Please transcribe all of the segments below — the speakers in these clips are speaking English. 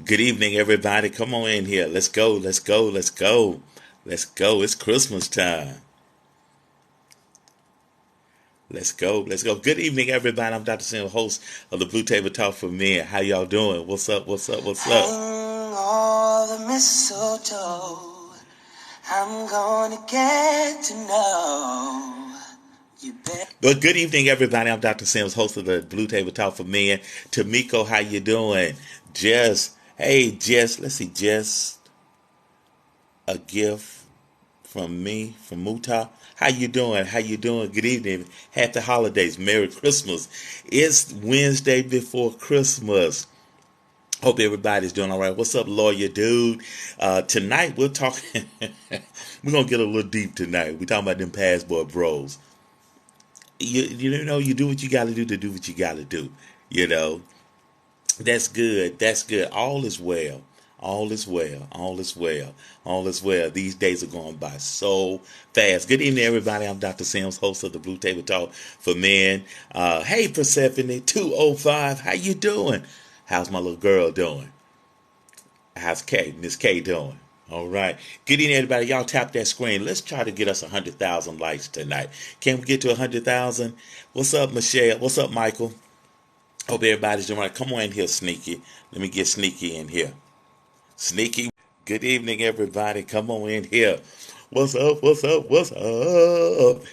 Good evening, everybody. Come on in here. Let's go. Let's go. Let's go. Let's go. It's Christmas time. Let's go. Let's go. Good evening, everybody. I'm Dr. Sam, host of the Blue Table Talk for Men. How y'all doing? What's up? What's up? What's up? Hang all the mistletoe. I'm gonna get to know you better. But good evening, everybody. I'm Dr. Sims, host of the Blue Table Talk for Men. Tamiko, how you doing? Jess, hey, Jess. Let's see, Jess, a gift from me, from Muta. How you doing? How you doing? Good evening. Happy holidays. Merry Christmas. It's Wednesday before Christmas. Hope everybody's doing all right. What's up, lawyer dude? Tonight we're talking. We're gonna get a little deep tonight. We're talking about them passport bros. You do what you got to do what you got to do. You know, that's good. That's good. All is well. All is well. All is well. All is well. These days are going by so fast. Good evening, everybody. I'm Dr. Sims, host of the Blue Table Talk for Men. Hey, Persephone 205. How you doing? How's my little girl doing? How's Miss K doing? All right. Good evening, everybody. Y'all tap that screen. Let's try to get us 100,000 likes tonight. Can we get to 100,000? What's up, Michelle? What's up, Michael? Hope everybody's doing right. Come on in here, Sneaky. Let me get Sneaky in here. Sneaky. Good evening, everybody. Come on in here. What's up? What's up? What's up?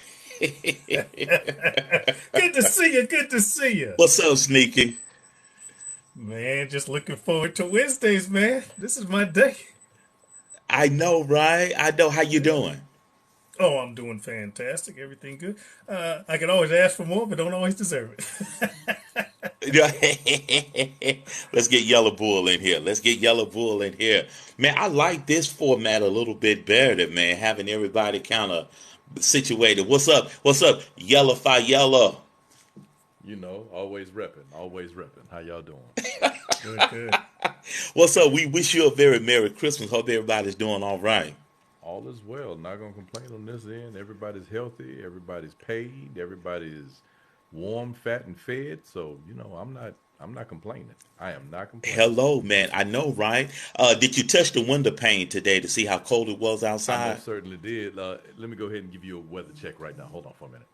Good to see you. Good to see you. What's up, Sneaky? Man, just looking forward to Wednesdays, man. This is my day. I know, right? I know. How you Yeah. doing? Oh, I'm doing fantastic. Everything good. I can always ask for more, but don't always deserve it. Let's get Yellow Bull in here. Let's get Yellow Bull in here. Man, I like this format a little bit better, man, having everybody kind of situated. What's up? What's up? Yellow Fi Yellow. Always repping, always repping. How y'all doing? Good, good. What's up? We wish you a very Merry Christmas. Hope everybody's doing all right. All is well. Not gonna complain on this end. Everybody's healthy. Everybody's paid. Everybody's warm, fat, and fed. So I'm not complaining. I am not complaining. Hello, man. I know, right? Did you touch the window pane today to see how cold it was I outside? most certainly did. Let me go ahead and give you a weather check right now. Hold on for a minute.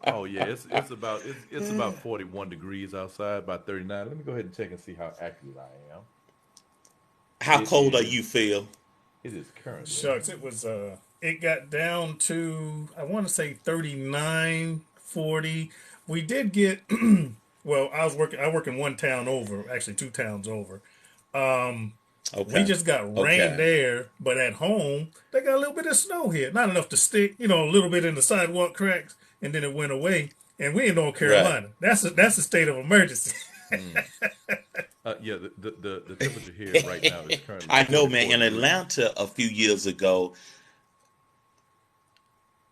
Oh yeah, it's about 41 degrees outside, about 39. Let me go ahead and check and see how accurate I am. How It cold are is you, Phil? it is currently. Shucks, it got down to, I want to say 39, 40. We did get, well, I work in one town over, actually two towns over. Um, we Okay. just got rain Okay. there, but at home they got a little bit of snow here. Not enough to stick, a little bit in the sidewalk cracks, and then it went away. And we in North Right. Carolina. That's a state of emergency. Mm. Yeah, the temperature here right now is currently I know, man. 44 In degrees. Atlanta a few years ago,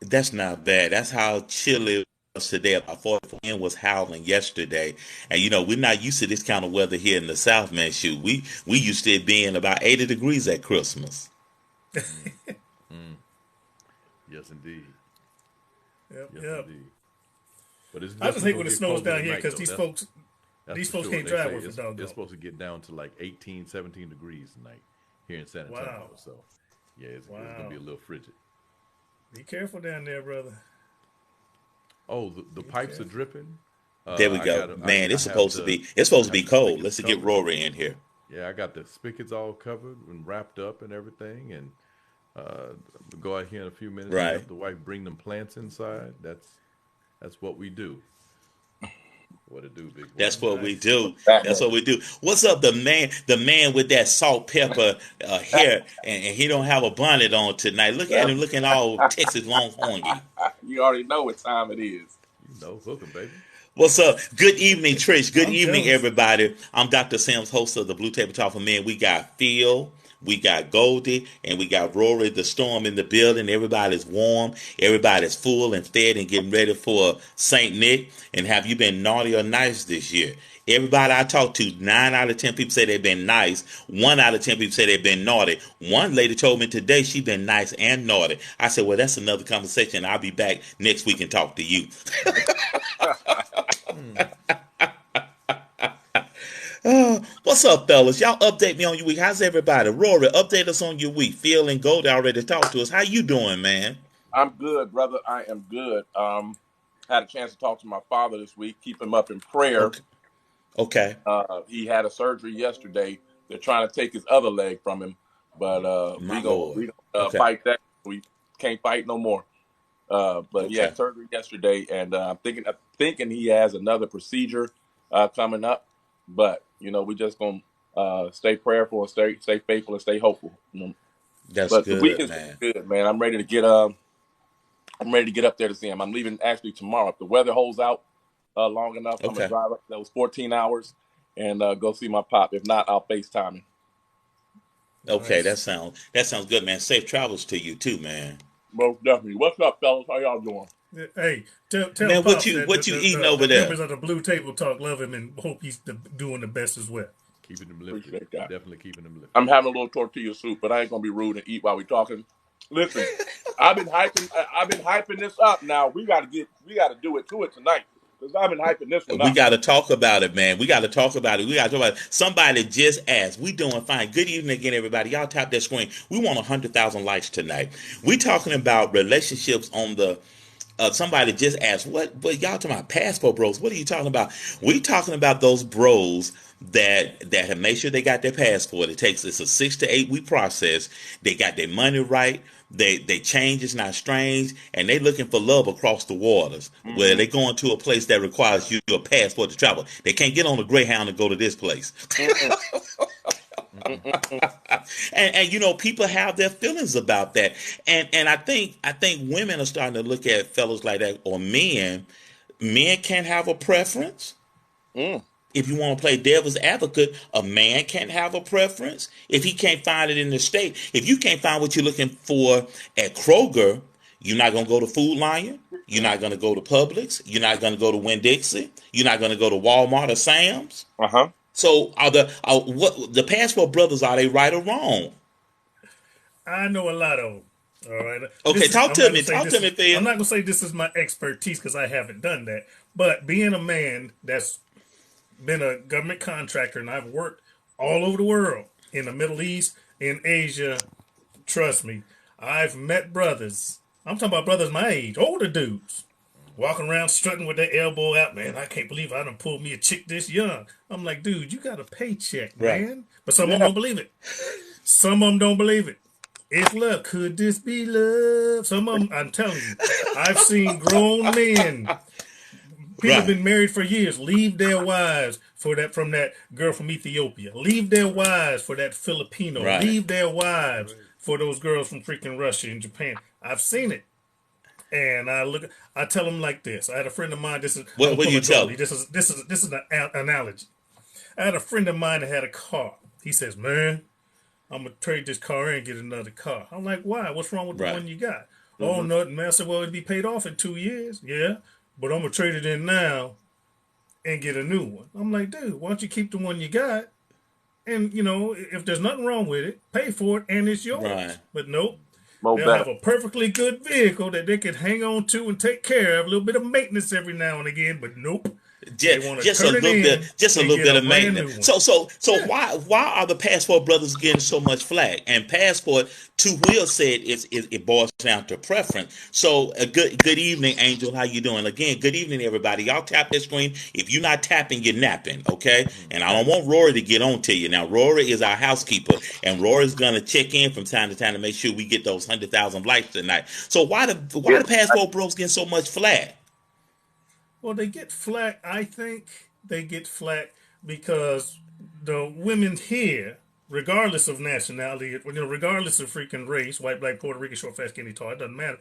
that's not bad. That's how chilly it was today. About 44 and was howling yesterday. And we're not used to this kind of weather here in the South, man. Shoot, we used to it being about 80 degrees at Christmas. Mm. Mm. Yes, indeed. Yep, Yes, yep. indeed. But it's I just definitely hate when gonna it get snows colder down here tonight, because though. these That's folks that's these for folks sure. can't They drive say worth a it's doggone. supposed to get down to like 18, 17 degrees tonight here in San Antonio. Wow, So yeah, it's gonna be wow. a little frigid. Be careful down there, brother. Oh, the Be pipes are careful. dripping. There we I go. got Man, I it's have supposed to the be it's supposed I to have be the cold. spigots Let's get covered. Rory in here. Yeah, I got the spigots all covered and wrapped up and everything, and uh, go out here in a few minutes and Right. help the wife bring them plants inside. That's what we do. What to do, big boy? That's what we Nice. do. That's what we do. What's up, the man with that salt pepper hair, and he don't have a bonnet on tonight. Look at Well, him looking all Texas Longhorny. you already know what time it is. Hook 'em, baby. What's up? Good evening, Trish. Good I'm evening, jealous. everybody. I'm Dr. Sam's host of the Blue Table Talk for Men. We got Phil, we got Goldie, and we got Rory the Storm in the building. Everybody's warm, everybody's full and fed and getting ready for St. Nick. And have you been naughty or nice this year? Everybody I talk to, 9 out of 10 people say they've been nice. 1 out of 10 people say they've been naughty. One lady told me today she been nice and naughty. I said, well, that's another conversation. I'll be back next week and talk to you. Mm. What's up, fellas? Y'all update me on your week. How's everybody? Rory, update us on your week. Phil and Gold already talked to us. How you doing, man? I'm good, brother. I am good. Had a chance to talk to my father this week. Keep him up in prayer. Okay. Okay. He had a surgery yesterday. They're trying to take his other leg from him, but My Lord. we gonna Okay. fight that. We can't fight no more. But he Okay. had surgery yesterday, and I'm thinking he has another procedure coming up. But we just gonna stay prayerful and stay faithful and stay hopeful. That's But the week good, has been man. good, man. I'm ready to get up there to see him. I'm leaving actually tomorrow. If the weather holds out long enough, I'm gonna Okay. drive up those 14 hours and go see my pop. If not, I'll FaceTime him. Okay. That Nice. sounds that sounds good, man. Safe travels to you too, man. Most definitely. What's up, fellas? How y'all doing? Hey, tell Man, what Pops you that what you eating over the there? members of the Blue Table Talk love him and hope he's doing the best as well. Keeping them lifted. Appreciate that. Definitely keeping them lifted. I'm having a little tortilla soup, but I ain't gonna be rude and eat while we talking. Listen, I've been hyping this up. Now we gotta do it to it tonight because I've been hyping this one We up. got to talk about it, man. We got to talk about it. We got to talk about it. Somebody just asked. We doing fine. Good evening again, everybody. Y'all tap that screen. We want 100,000 likes tonight. We talking about relationships on the. Somebody just asked, what y'all talking about passport bros? What are you talking about? We talking about those bros that have made sure they got their passport. It's a 6 to 8 week process. They got their money right. They change is not strange, and they looking for love across the waters. Where Mm-hmm. they going to a place that requires you a passport to travel. They can't get on a Greyhound and go to this place. Mm-mm. Mm-mm. And people have their feelings about that, and I think women are starting to look at fellows like that, or men can have a preference. Mm. If you want to play devil's advocate, a man can't have a preference if he can't find it in the state. If you can't find what you're looking for at Kroger, you're not gonna go to Food Lion, you're Mm. not gonna go to Publix, you're not gonna go to Winn-Dixie, you're not gonna go to Walmart or Sam's. Uh-huh. So what the passport brothers, are they right or wrong? I know a lot of them. All right, Okay, this is. talk I'm to not gonna me. say Talk this to me, is. I'm Phil. not gonna say this is my expertise because I haven't done that. But being a man that's been a government contractor and I've worked all over the world in the Middle East, in Asia. Trust me, I've met brothers. I'm talking about brothers my age, older dudes, walking around strutting with their elbow out. Man, I can't believe I done pulled me a chick this young. I'm like, dude, you got a paycheck, Right. man. But some of them Yeah. don't believe it. Some of them don't believe it. It's love. Could this be love? Some of them, I'm telling you, I've seen grown men, people have Right. been married for years, leave their wives for that from that girl from Ethiopia, leave their wives for that Filipino, Right. leave their wives Right. for those girls from freaking Russia and Japan. I've seen it. And I tell them like this. I had a friend of mine. I'm What gonna do pull you a tell Jolie. them? This is an analogy. I had a friend of mine that had a car. He says, "Man, I'm gonna trade this car in and get another car." I'm like, "Why? What's wrong with the Right. one you got?" Oh, Mm-hmm. nothing, man. I said, "Well, it'd be paid off in 2 years." Yeah, but I'm gonna trade it in now and get a new one. I'm like, dude, why don't you keep the one you got? And if there's nothing wrong with it, pay for it and it's Right. yours. But nope, Mo they'll better. have a perfectly good vehicle that they can hang on to and take care of, a little bit of maintenance every now and again. But nope, they want to Just a turn it little bit, in just a and little get bit a of brand maintenance. new one. So Yeah, why are the passport brothers getting so much flack? And passport, Two Will said it boils down to preference. So good evening, Angel. How you doing? Again, good evening, everybody. Y'all tap that screen. If you're not tapping, you're napping. Okay. And I don't want Rory to get on to you. Now Rory is our housekeeper, and Rory's gonna check in from time to time to make sure we get those 100,000 likes tonight. So why Yeah. the passport bros getting so much flack? well, they get flack. I think they get flack because the women here, regardless of nationality, regardless of freaking race, white, black, Puerto Rican, short, fast, skinny, tall, it doesn't matter.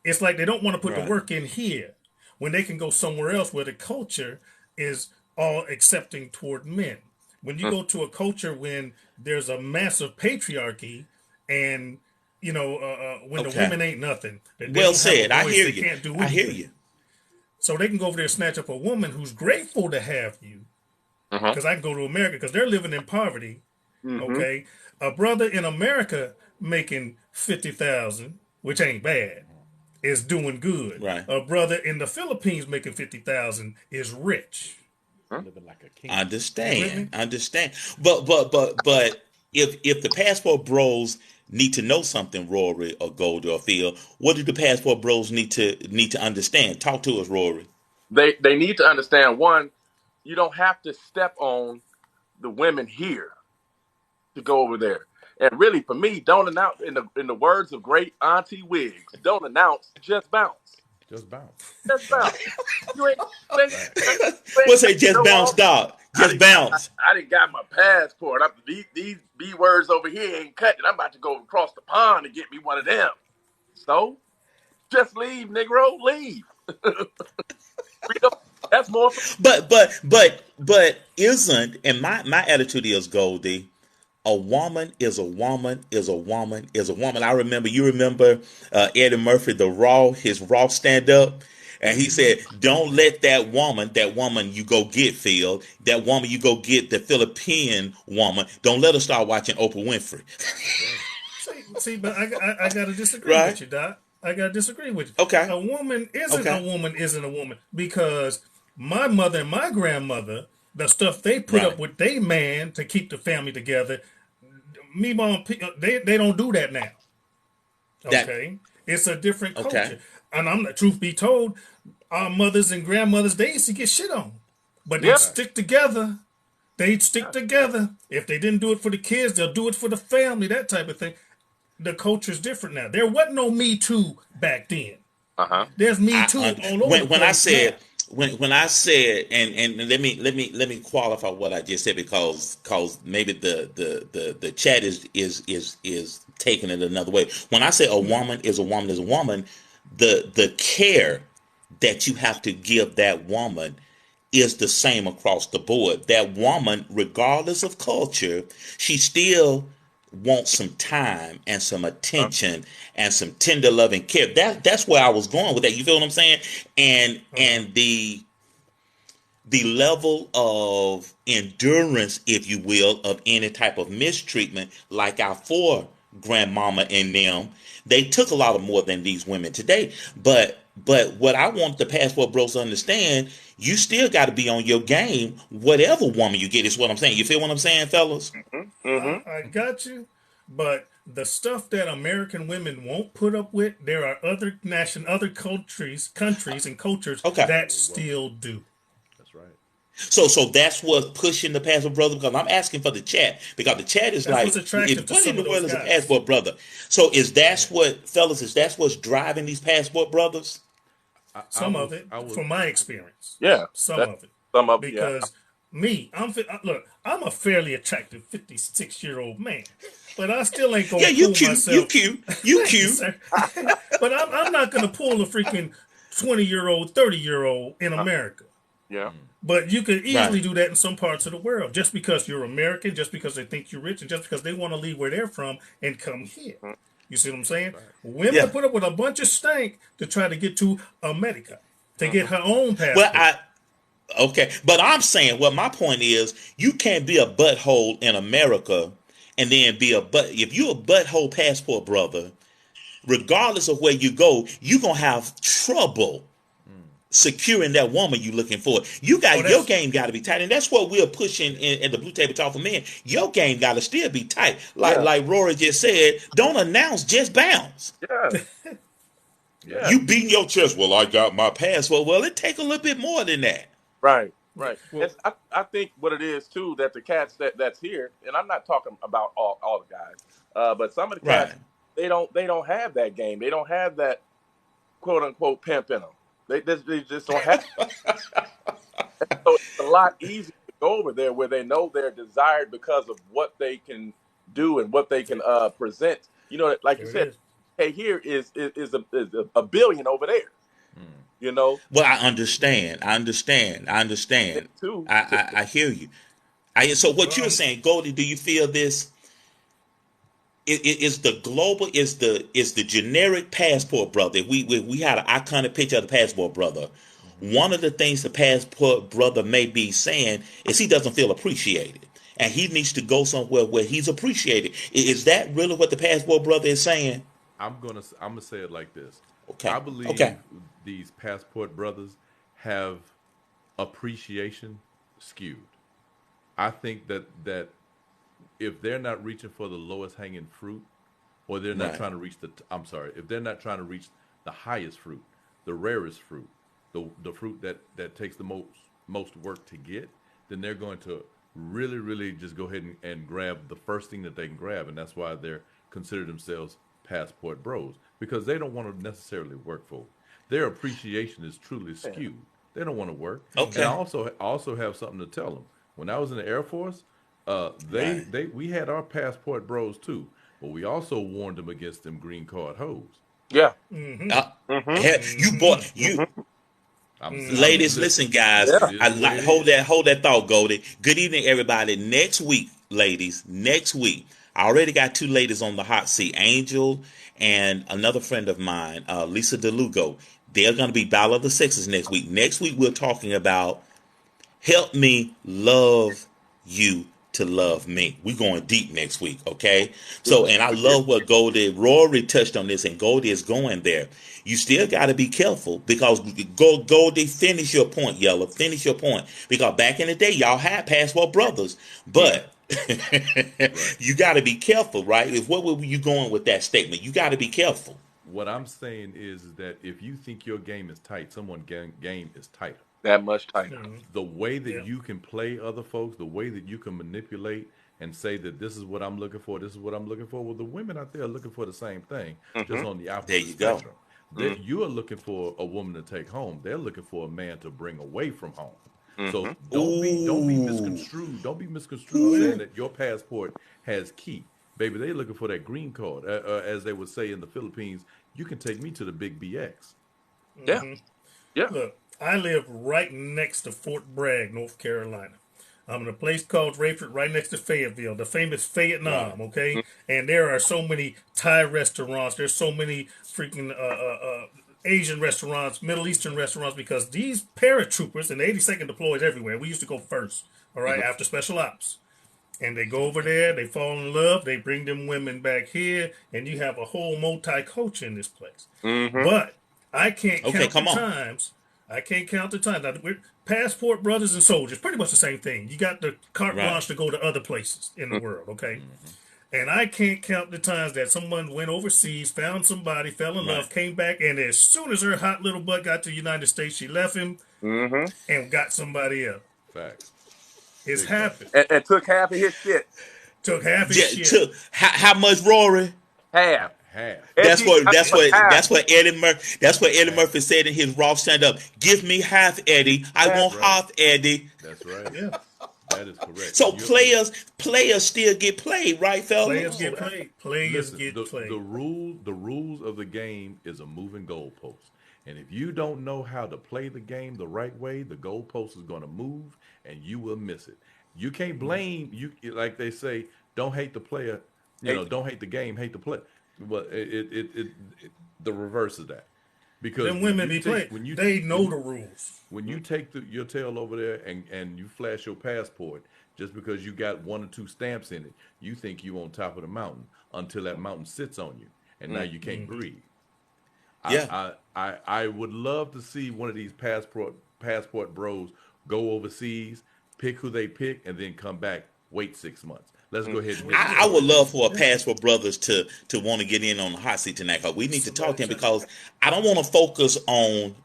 It's like they don't want to put the Right. work in here when they can go somewhere else where the culture is all accepting toward men. When you Mm. go to a culture when there's a massive patriarchy and when the Okay. women ain't nothing, that they Well don't have a said. I voice, hear they you. can't do I hear anything. you. So they can go over there and snatch up a woman who's grateful to have you. Uh-huh. Because I can go to America because they're living in poverty. Mm-hmm. Okay, a brother in America making 50,000, which ain't bad, is doing good. Right. A brother in the Philippines making 50,000 is rich. living like a king. You with me? Understand. But if the passport bros need to know something, Rory or Goldie or Phil, what do the passport bros need to understand? Talk to us, Rory. They need to understand, one, you don't have to step on the women here to go over there. And really, for me, don't announce, in the words of great Auntie Wiggs, don't announce, just bounce. Just bounce. Just bounce. You ain't, you ain't, Right. you ain't What's got say to just show bounce off. dog? Just bounce. I didn't got my passport. These B words over here ain't cutting. I'm about to go across the pond and get me one of them. So just leave, Negro. Leave. That's more. But isn't, and my attitude is, Goldie, a woman is a woman is a woman is a woman. You remember Eddie Murphy, his Raw stand up, and he said, "Don't let that woman you go get, Phil, that woman you go get, the Philippine woman. Don't let her start watching Oprah Winfrey." That's right. See, but I gotta disagree Right? with you, Doc. I gotta disagree with you. Okay. A woman Okay. isn't a woman because my mother and my grandmother, the stuff they put up Right. with they man to keep the family together, me mom, they don't do that now. That. Okay, it's a different Okay. culture, and I'm the truth be told, our mothers and grandmothers they used to get shit on, but they'd Yeah. Right. stick together. They'd stick Yeah. together. If they didn't do it for the kids, they'll do it for the family. That type of thing. The culture's different now. There wasn't no Me Too back then. Uh-huh. There's Me I Too all over the when I place now. said when I said, and let me qualify what I just said, because maybe the chat is taking it another way. When I say a woman is a woman is a woman, the care that you have to give that woman is the same across the board. That woman, regardless of culture, she still wants some time and some Uh-huh. attention and some tender loving care. That's where I was going with that. You feel what I'm saying? And Uh-huh. the level of endurance, if you will, of any type of mistreatment, like our four grandmama and them, they took a lot of more than these women today. But what I want the passport bros to understand, you still got to be on your game, whatever woman you get. Is what I'm saying. You feel what I'm saying, fellas? Mm-hmm. I got you, but the stuff that American women won't put up with, there are other countries and cultures Okay. that Oh, well, still do. that's right. So that's what's pushing the passport brother, because I'm asking for the chat, because the chat is That's what's like, attractive to what in some the of those world is a guys. passport brother? So Yeah. is that's what's driving these passport brothers? I Some of was it, I was from my experience, Yeah. some That's of it, some of them. Yeah. because me, look, I'm a fairly attractive 56-year-old man, but I still ain't Yeah, gonna you pull cute, you myself. cute, you Thank you, cute. sir. But I'm not gonna pull a freaking 20-year-old, 30-year-old in Uh, America. yeah. But you could Right. easily do that in some parts of the world, just because you're American, just because they think you're rich, and just because they want to leave where they're from and come here. Mm. You see what I'm saying? right. Women Yeah. will put up with a bunch of stank to try to get to America, to get Mhm. her own Well, passport. okay, but I'm saying, well, my point is, you can't be a butthole in America and then be a butt. If you're a butthole passport brother, regardless of where you go, you're gonna have trouble Mm. securing that woman you looking for. Oh, Your that's game got to be tight, and that's what we're pushing in the Blue Table Talk for Men. Your game got to still be tight. Yeah. Like Rory just said, don't announce, just bounce. Yeah. Yeah. Yeah. You beating your chest. Well, I got my passport. Well, it take a little bit more than that. Right. yeah. Right. Well, I think what it is too, that the cats that's here, and I'm not talking about all the guys, but some of the cats, Right. they don't have that game. They don't have that quote unquote pimp in them. They just don't have. So it's a lot easier to go over there where they know they're desired because of what they can do and what they can present. You know, like you There it said, is. hey, here is a billion over there. mm, You know, Well, I understand. I understand. I and understand. two, I hear you. So what Well, you're saying, Goldie? Do you feel this? Is the global is the generic passport brother? If we had an iconic picture of the passport brother. hmm One of the things the passport brother may be saying is he doesn't feel appreciated, and he needs to go somewhere where he's appreciated. Is that really what the passport brother is saying? I'm gonna say it like this. I Okay, okay, believe these passport brothers have appreciation skewed. I think that if they're not reaching for the lowest hanging fruit, or they're not Right. trying to reach I'm sorry, if they're not trying to reach the highest fruit, the rarest fruit, the fruit that takes the most work to get, then they're going to really just go ahead and grab the first thing that they can grab, and that's why they're consider themselves passport bros, because they don't want to necessarily work for it. Their appreciation is truly Yeah. skewed. They don't want to work. And Okay. I also have something to tell them. When I was in the Air Force, Right. we had our passport bros too, but we also warned them against them green card hoes. Yeah. Mm-hmm. Uh, Mm-hmm. you bought you. Mm-hmm. I'm Ladies, listen, listen. guys. Yeah. It is the way it Hold is. that thought, Goldie. Good evening, everybody. Next week, ladies. Next week, I already got two ladies on the hot seat, Angel and another friend of mine, Lisa DeLugo. They're going to be Battle of the Sexes next week. Next week, we're talking about help me love you to love me. We're going deep next week, okay? So, and I love what Goldie, Rory touched on this, and Goldie is going there. You still got to be careful because Goldie, finish your point, Yellow. Finish your point. Because back in the day, y'all had passport brothers, Yeah, but right. you got to be careful, right? If what were you going with that statement? You got to be careful. What I'm saying is that if you think your game is tight, someone's game is tighter. That much tighter. Mm-hmm. The way that Yeah. you can play other folks, the way that you can manipulate and say that this is what I'm looking for, this is what I'm looking for. Well, the women out there are looking for the same thing, Mm-hmm. just on the There opposite you go. spectrum. Mm-hmm. That you are looking for a woman to take home. They're looking for a man to bring away from home. Mm-hmm. So don't be Ooh. misconstrued. Don't be misconstrued Oh saying yeah. that your passport has key. Baby, they looking for that green card. As they would say in the Philippines, you can take me to the big BX. Yeah. Mm-hmm. Yeah. Look, I live right next to Fort Bragg, North Carolina. I'm in a place called Rayford, right next to Fayetteville, the famous Right. Vietnam. Okay, and there are so many Thai restaurants. There's so many freaking Asian restaurants, Middle Eastern restaurants, because these paratroopers and the 82nd deploys everywhere. We used to go first. All right, Mm-hmm. after special ops. And they go over there, they fall in love, they bring them women back here, and you have a whole multi-culture in this place. Mm-hmm. But I can't Okay, count the come on. times. I can't count the times. Now, we're passport brothers and soldiers, pretty much the same thing. You got the carte Right. blanche to go to other places in the Mm-hmm. world, okay? Hmm. And I can't count the times that someone went overseas, found somebody, fell in Right. love, came back, and as soon as her hot little butt got to the United States, she left him Mm-hmm. and got somebody else. Facts. It's Big facts. happened. And took half of his shit. Took half his J- shit. to, how much, Rory? Half. Half. That's Eddie what got that's but what half. that's what Eddie Murphy Half. said in his Raw stand up. Give me half, Eddie. I Half. That's want right. half, Eddie. That's right. Yeah. That is correct. So And players still get played, right, Players fellas? get played. Players listen, get the played. rules of the game is a moving goalpost. And if you don't know how to play the game the right way, the goalpost is going to move and you will miss it. You can't blame you like they say, don't hate the player, Hate don't hate the game, hate the play. But it the reverse of that. Because Them women be playing. They know the rules. when you take your tail over there and you flash your passport just because you got one or two stamps in it, you think you on top of the mountain until that mountain sits on you, and now Mm. you can't breathe. Yeah. I would love to see one of these passport bros go overseas, pick who they pick, and then come back. Wait 6 months. Let's go ahead and hit the I Yeah. would toilet. love for a Yeah. passport brothers to want to get in on the hot seat tonight because we need to talk Somebody to him said, because I don't want to focus on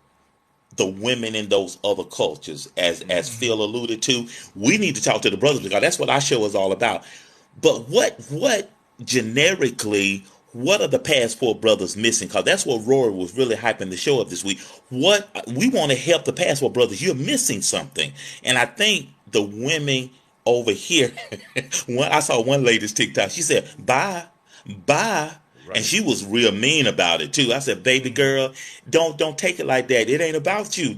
the women in those other cultures as Phil alluded to. We need to talk to the brothers because that's what our show is all about. But what generically, what are the passport brothers missing? Because that's what Rory was really hyping the show up this week. What we want to help the passport brothers. You're missing something, and I think the women over here. I saw one lady's TikTok. She said, "Bye, bye." And Right. she was real mean about it too. I said, "Baby girl, don't take it like that. It ain't about you.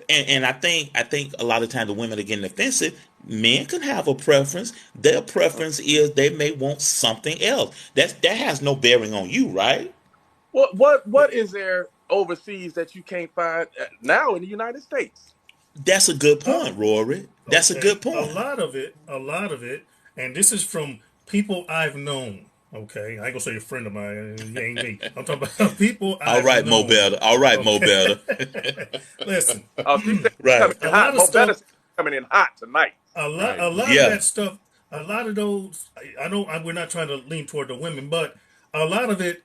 And I think a lot of times the women are getting offensive. Men can have a preference. Their preference is they may want something else. That has no bearing on you, right? What is there overseas that you can't find now in the United States? That's a good oh, point, Rory. That's a okay. good point. A lot of it, and this is from people I've known. Okay, I ain't gonna say a friend of mine. It ain't me. I'm talking about people All I've right, Mo known. Better. All right, Mo Okay, Better. listen, Oh, she said Right. coming a in lot hot. of Mo better stuff. coming in hot tonight. A lot of Yeah. that stuff, a lot of those. I know we're not trying to lean toward the women, but a lot of it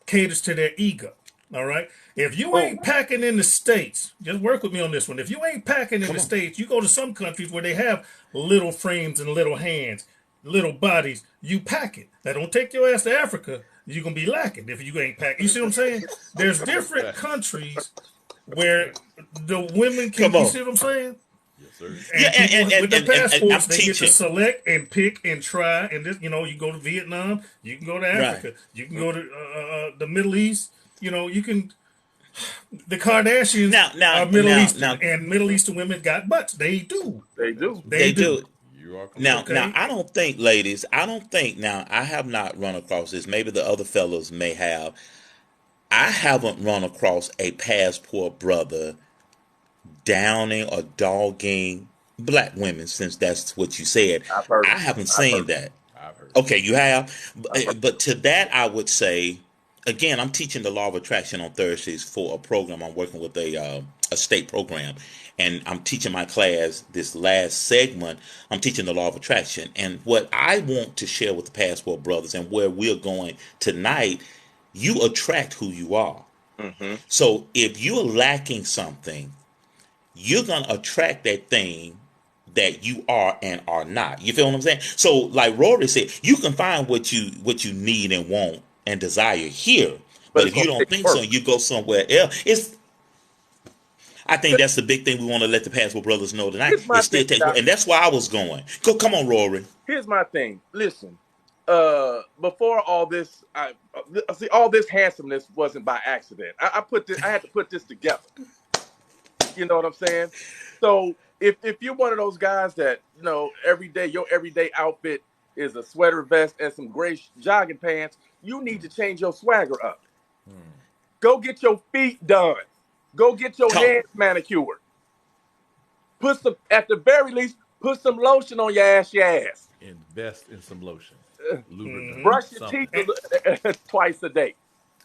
caters to their ego. All right. If you Boom. ain't packing in the States, just work with me on this one. If you ain't packing in Come the on. States, you go to some countries where they have little frames and little hands, little bodies. You pack it. Now, don't take your ass to Africa. You're going to be lacking if you ain't packing. You see what I'm saying? There's different Facts. countries where the women can, Come you on. see what I'm saying? Yes, sir. Yeah, And people with the and I'm passports, they get to teaching. select and pick and try. And this, you go to Vietnam, you can go to Right. Africa, you can go to the Middle East. You can. The Kardashians are Middle Eastern, Now, and Middle Eastern women got butts. They do. They That's do. They they do. do. you are correct. Now, Okay. I don't think, ladies, I don't think, now, I have not run across this. Maybe the other fellows may have. I haven't run across a passport brother downing or dogging black women, since that's what you said. I've heard I it. haven't I've heard seen it. that. I've heard Okay, you have. I've heard But to that, I would say, again, I'm teaching the law of attraction on Thursdays for a program. I'm working with a state program, and I'm teaching my class this last segment. I'm teaching the law of attraction, and what I want to share with the passport brothers and where we're going tonight, you attract who you are. it. Hmm. So if you're lacking something, you're gonna attract that thing that you are and are not. You feel what I'm saying? So, like Rory said, you can find what you need and want and desire here. But But it's if you going to don't take think so, work. and you go somewhere else. It's I think that's the big thing we want to let the passport brothers know tonight. Here's my It thing, still takes work, Doc. and that's why I was going. Go, come on, Rory. Here's my thing. Listen, before all this, I see all this handsomeness wasn't by accident. I put this. I had to put this together. You know what I'm saying? So if you're one of those guys that every day your everyday outfit is a sweater vest and some gray jogging pants, you need to change your swagger up. Go get your feet done. Go get your Talk. hands manicured. Put some, at the very least, put some lotion on your ass. Your ass. invest in some lotion, lubricant, Hmm. Brush your teeth something. twice a day.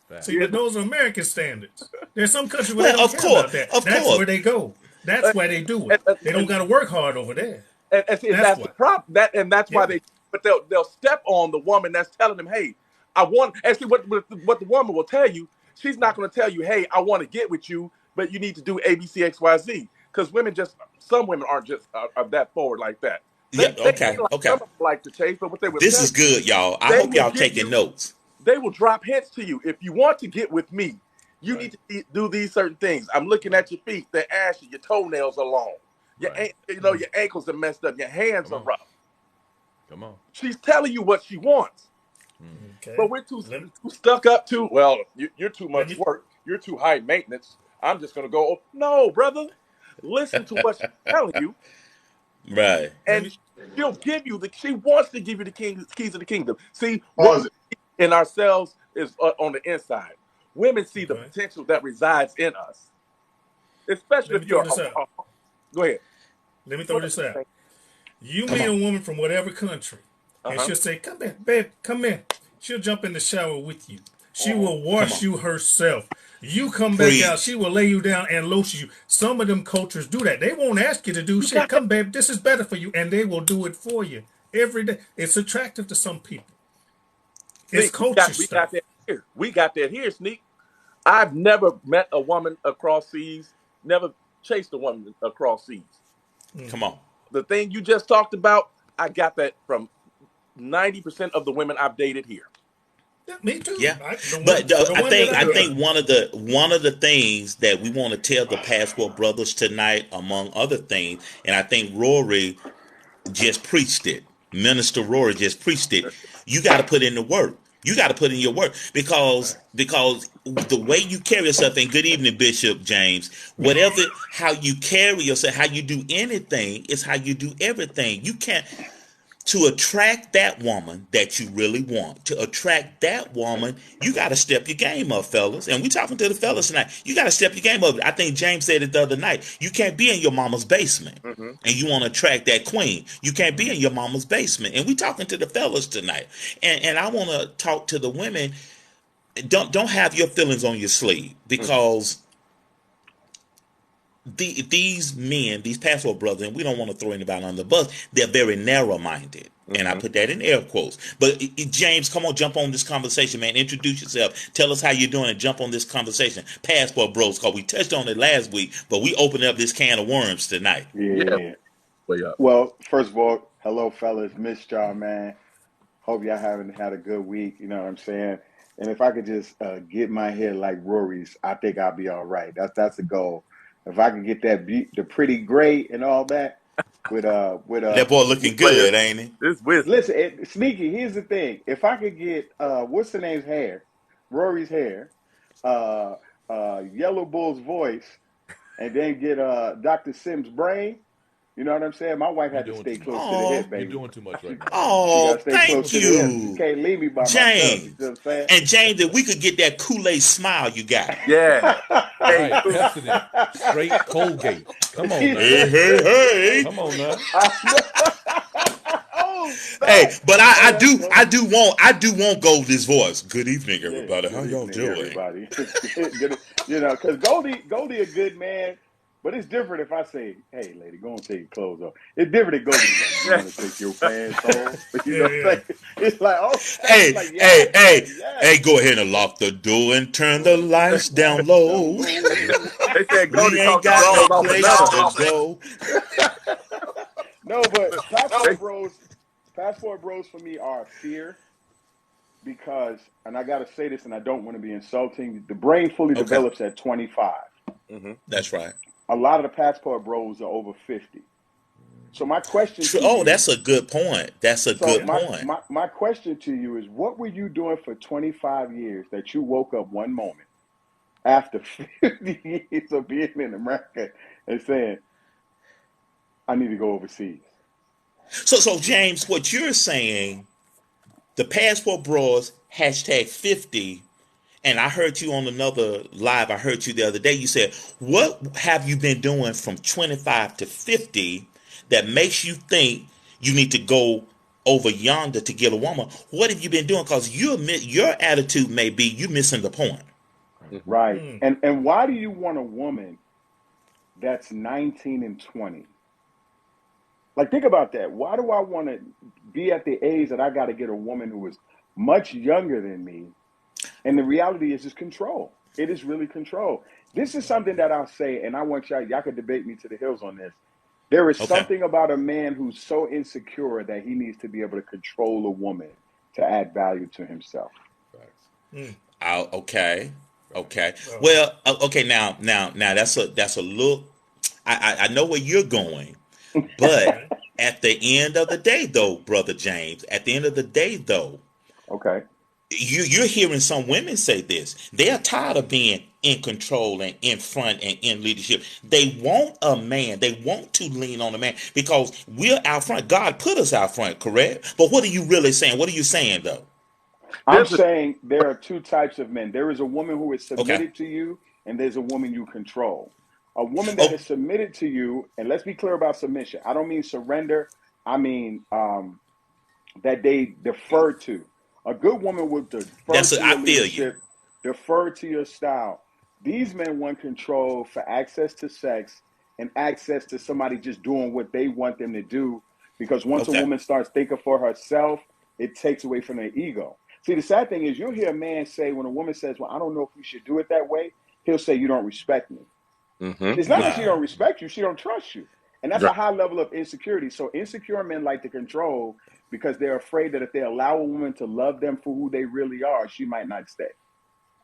See, Facts. You but know? those are American standards. There's some countries where they Well, don't care about that. of That's course. where they go. That's And, why they do it. and, They don't and, got to work hard over there. and That's that's the why. problem. That's why Yeah. they. But they'll step on the woman that's telling them, "Hey, I want." Actually, what the woman will tell you, she's not going to tell you, "Hey, I want to get with you, but you need to do A, B, C, X, Y, Z." Because some women aren't just are that forward like that. Yeah. They Okay. like Okay. some of them like to chase, but what they will This tell is you, good, y'all. I they hope will y'all give taking you. notes. They will drop hints to you. If you want to get with me, you Right. need to do these certain things. I'm looking Right. at your feet. They're ashy. Your toenails are long. Right. Your ankles are messed up. Your hands Come are on. rough. Come on. She's telling you what she wants, but Okay. we're too, Let, too stuck up to. Well, you're too let much me work. You're too high maintenance. I'm just gonna go. No, brother. Listen to what she's telling you, Right. let and me she'll give you the. She wants to give you the keys of the kingdom. See, what Pause we it. see in ourselves is on the inside. Women see the okay. potential that resides in us, especially Let if me throw you're. this out. Go ahead. Let me Go throw ahead. this out. Mr. You Come meet on. a woman from whatever country, Uh and huh. she'll say, "Come here, babe, come here." She'll jump in the shower with you. She Uh-huh. will Come wash on. you herself. You come back out, she Preach. will lay you down and lotion you. Some of them cultures do that. They won't ask you to do You shit. got that. Come, babe, this is better for you, and they will do it for you every day. It's attractive to some people. It's See, culture we got stuff. that here. We got that here, Sneak. I've never met a woman across seas, never chased a woman across seas. Come on. The thing you just talked about, I got that from 90% of the women I've dated here. Yeah, me too. Yeah, The one, but the I one that think I I got. think one of the things that we want to tell the passport brothers tonight, among other things, and I think Rory just preached it. Minister Rory just preached it. You got to put in the work. You got to put in your work Facts. because the way you carry yourself. And good evening, Bishop James. Whatever how you carry yourself, how you do anything is how you do everything. You can't to attract that woman that you really want, to attract that woman, you got to step your game up, fellas. And we talking to the fellas tonight. You got to step your game up. I think James said it the other night. You can't be in your mama's basement Hmm. and you want to attract that queen. You can't be in your mama's basement. And we talking to the fellas tonight. And I want to talk to the women. Don't have your feelings on your sleeve, Hmm. because these men, these passport brothers, and we don't want to throw anybody on the bus, they're very narrow-minded. And I put that in air quotes. But James, come on, jump on this conversation, man. Introduce yourself. Tell us how you're doing and jump on this conversation. Passport bros, because we touched on it last week, but we opened up this can of worms tonight. Yeah, Yeah. way up. Well, first of all, hello, fellas. Missed y'all, man. Hope y'all haven't had a good week. You know what I'm saying? And if I could just get my head like Rory's, I think I'll be all right. That's the goal. If I could get that the pretty gray and all that with That boy This looking player, good, ain't he? this wisdom. listen, Sneaky. Here's the thing: if I could get what's the name's hair, Rory's hair, uh, Yellow Bull's voice, and then get Dr. Sim's brain. You know what I'm saying? My wife You're had to doing stay too much. close to the Oh, hip, You're baby. doing too much right now. She got oh, to stay close thank to the hip. She you, can't leave me by myself. You James. know what I'm saying? And James, if we could get that Kool-Aid smile you got. Yeah. Hey, Right, Pepsodent, straight Colgate. Come on He now. Hey, said, hey, hey. Come on now. "Oh, Hey, stop!" but Oh, I that's do funny. I do want Goldie's voice. Good evening, Yeah. everybody. How Good y'all evening, doing? everybody. Good, you know, because Goldie a good man, but it's different if I say, "Hey, lady, go and take your clothes off." It's different than Goldie be like, "You yeah. want to take your pants off?" You Yeah, know, yeah. like it's like, "Oh, snap!" It's Hey, like, hey, "Yes, hey, daddy, yes." hey, go ahead and lock the door and turn the Go ahead, turn lights the down lights down low. low. They said We Goldie ain't talked the got no bros off place enough. to go. No, but They- passport bros for me are fear because, and I got to say this, and I don't want to be insulting. The brain fully Okay, develops at 25. Mhm. that's right. A lot of the passport bros are over 50. So my question to Oh, you, that's a good point. That's a so good Yeah. point. my question to you is, what were you doing for 25 years that you woke up one moment after 50 years of being in America and saying, I need to go overseas? So James, what you're saying, the passport bros hashtag 50. And I heard you on another live. I heard you the other day. You said, what have you been doing from 25 to 50 that makes you think you need to go over yonder to get a woman? What have you been doing? Because your attitude may be you missing the point. Mhm. Right. Mm. And why do you want a woman that's 19 and 20? Like, think about that. Why do I want to be at the age that I got to get a woman who is much younger than me? And the reality is just control. It is really control. This is something that I'll say, and I want y'all could debate me to the hills on this. There is Okay. something about a man who's so insecure that he needs to be able to control a woman to add value to himself. Facts. Mm. Okay. Facts. Okay. Well, Well, okay. Now that's a look. I know where you're going, but okay. at the end of the day, though, brother James, at the end of the day, though, Okay. you're hearing some women say this. They're tired of being in control and in front and in leadership. They want a man. They want to lean on a man because we're out front. God put us out front, correct? But what are you really saying? What are you saying though? I'm There's a saying there are two types of men. There is a woman who is Okay. submitted to you, and there's a woman you control. A woman that Oh, is submitted to you, and let's be clear about submission. I don't mean surrender. I mean that they defer to. A good woman will defer to I your feel you. leadership, defer to your style. These men want control for access to sex and access to somebody just doing what they want them to do. Because once a Okay. woman starts thinking for herself, it takes away from their ego. See, the sad thing is, you'll hear a man say, when a woman says, "Well, I don't know if we should do it that way," he'll say, "You don't respect me." Mhm. It's not that she Nah. don't respect you; she don't trust you, and that's Right. a high level of insecurity. So insecure men like to control because they're afraid that if they allow a woman to love them for who they really are, she might not stay.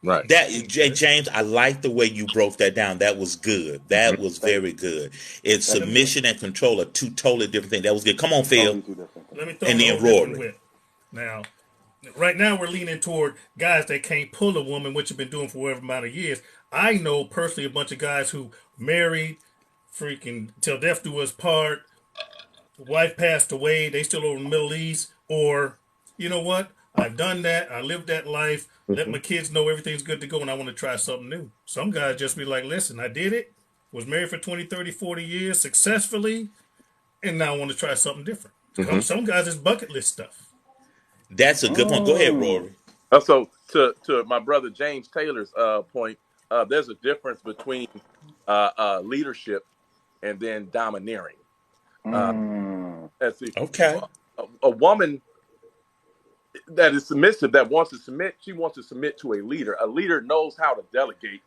Right. That Okay. James, I like the way you broke that down. That was good. That was Thank very you, good. It's Let thank me you. submission and control are two totally different things. That was good. Come on, Phil, Totally two different things. let me throw and in a then whole different Rory. whip. Now, right now we're leaning toward guys that can't pull a woman, which have been doing for whatever amount of years. I know personally a bunch of guys who married, freaking till death do us part. Wife passed away. They still over in the Middle East. Or, you know what? I've done that. I lived that life. Let Mhm. my kids know everything's good to go, and I want to try something new. Some guys just be like, listen, I did it. Was married for 20, 30, 40 years successfully, and now I want to try something different. Mhm. Some guys, it's bucket list stuff. That's a good point. Go ahead, Mm. Rory. So to my brother James Taylor's point, there's a difference between leadership, and then domineering. Uh, Mm. let's see, Okay. a woman that is submissive, that wants to submit, she wants to submit to a leader. A leader knows how to delegate.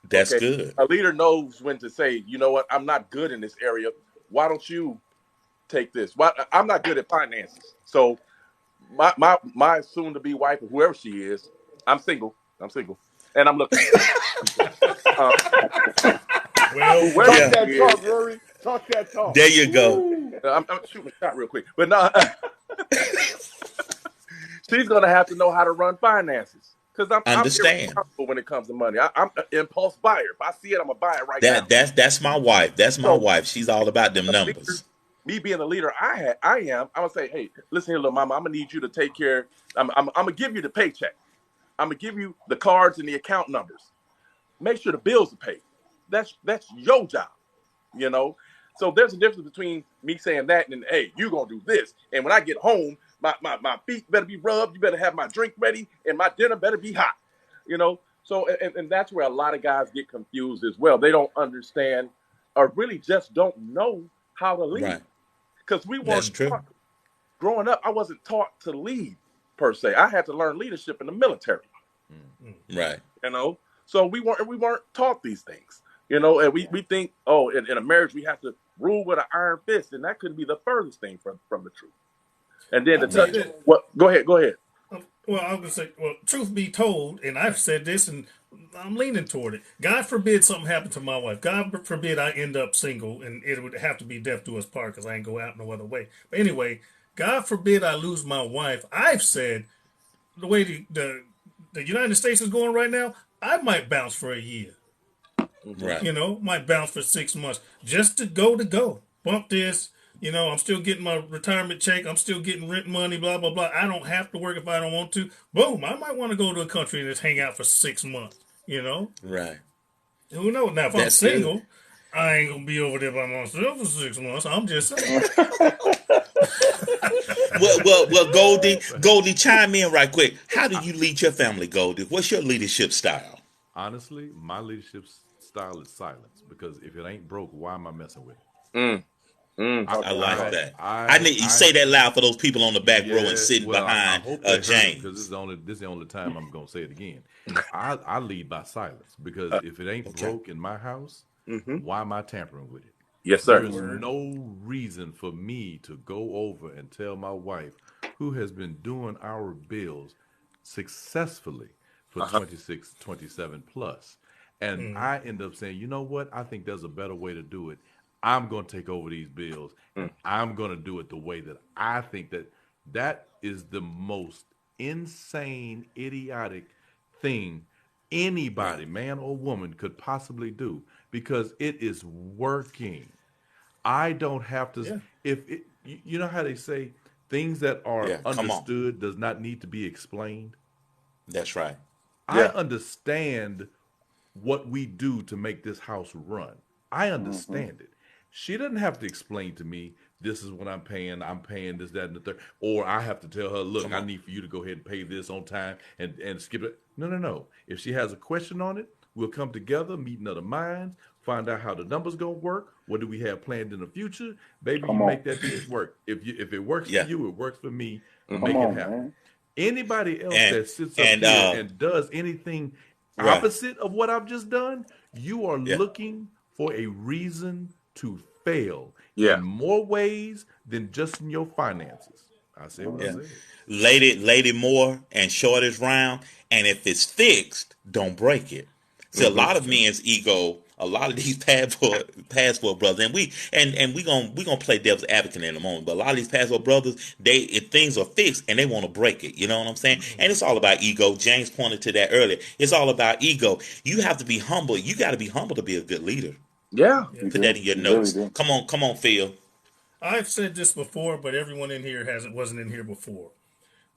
That's Okay, good. a leader knows when to say, you know what, I'm not good in this area. Why don't you take this? Why, I'm not good at finances. So my soon to be wife or whoever she is, I'm single. I'm single, and I'm looking. Uh, Well, whoever Talk Yeah. she that is, talk, Rory. Talk that talk. There you go. Woo. I'm shooting a shot real quick, but no, she's gonna have to know how to run finances because I'm Understand. irresponsible when it comes to money. I'm an impulse buyer. If I see it, I'm gonna buy it right now. That's my wife. That's my So wife. She's all about them a leader, numbers. me being the leader I'm gonna say, hey, listen here, little mama, I'm gonna need you to take care. I'm gonna give you the paycheck. I'm gonna give you the cards and the account numbers. Make sure the bills are paid. That's your job, you know. So there's a difference between me saying that and hey, you gonna do this. And when I get home, my feet better be rubbed. You better have my drink ready, and my dinner better be hot, you know. So and that's where a lot of guys get confused as well. They don't understand or really just don't know how to lead Right. because we That's weren't true. taught growing up. I wasn't taught to lead per se. I had to learn leadership in the military, Right. you know. So we weren't taught these things, you know. And we, Yeah. we think, oh, in a marriage we have to rule with an iron fist, and that couldn't be the furthest thing from the truth. And then I'll to tell you touch this. what? Go ahead, go ahead. Well, I was gonna say, well, truth be told, and I've said this, and I'm leaning toward it. God forbid something happened to my wife. God forbid I end up single, and it would have to be death do us part because I ain't go out no other way. But anyway, God forbid I lose my wife. I've said the way the United States is going right now, I might bounce for a year. Mm-hmm. Right. Might bounce for 6 months just to go. Bump this. I'm still getting my retirement check. I'm still getting rent money, blah, blah, blah. I don't have to work if I don't want to. Boom. I might want to go to a country and just hang out for 6 months. Right. Who knows? Now, if I'm That's good. single, I ain't going to be over there by myself for 6 months. I'm just saying. Well, Goldie, chime in right quick. How do you lead your family, Goldie? What's your leadership style? Honestly, my leadership style is silence because if it ain't broke, why am I messing with it? Mm, mm. I, I Talk that like I, talk. that. I I, need you I, say that loud for those people on the back row and yeah. sitting Well, I behind hope they heard it because James. this is the only time I'm gonna say it again. I lead by silence because if it ain't Okay. broke in my house, Mm-hmm. why am I tampering with it? Yes, There sir. is Word. no reason for me to go over and tell my wife, who has been doing our bills successfully for Uh-huh. 26, 27 plus, and Mm. I end up saying, you know what? I think there's a better way to do it. I'm going to take over these bills Mm. and I'm going to do it the way that I think that is the most insane, idiotic thing Right. anybody, man or woman, could possibly do because it is working. I don't have to. Yeah. If it, you know how they say things that are Yeah. Come on. understood does not need to be explained. That's right. I Yeah. understand what we do to make this house run. I Mm-hmm. understand it. She doesn't have to explain to me this is what I'm paying. I'm paying this, that, and the third. Or I have to tell her, look, Come I on. need for you to go ahead and pay this on time and skip it. No, no, no. If she has a question on it, we'll come together, meeting of the minds, find out how the numbers gonna work. What do we have planned in the future? Baby, you Come on. make that shit work. If it works for Yeah. you, it works for me. Mm-hmm. Come Make it on, happen. man. Anybody else And that sits up and here and does anything right. opposite of what I've just done, you are Yeah. looking for a reason to fail Yeah. in more ways than just in your finances. I said what I Yeah. Mm-hmm. said. Lady Moore and shortest round. And if it's fixed, don't break it. See, a Mm-hmm. lot That's of true. men's ego, a lot of these passport brothers, and we gonna play devil's advocate in a moment. But a lot of these passport brothers, if things are fixed and they want to break it, you know what I'm saying? And it's all about ego. James pointed to that earlier. It's all about ego. You have to be humble. You got to be humble to be a good leader. Yeah. Yeah. You Put that do. in your You really notes. do. Come on, Phil. I've said this before, but everyone in here hasn't wasn't in here before.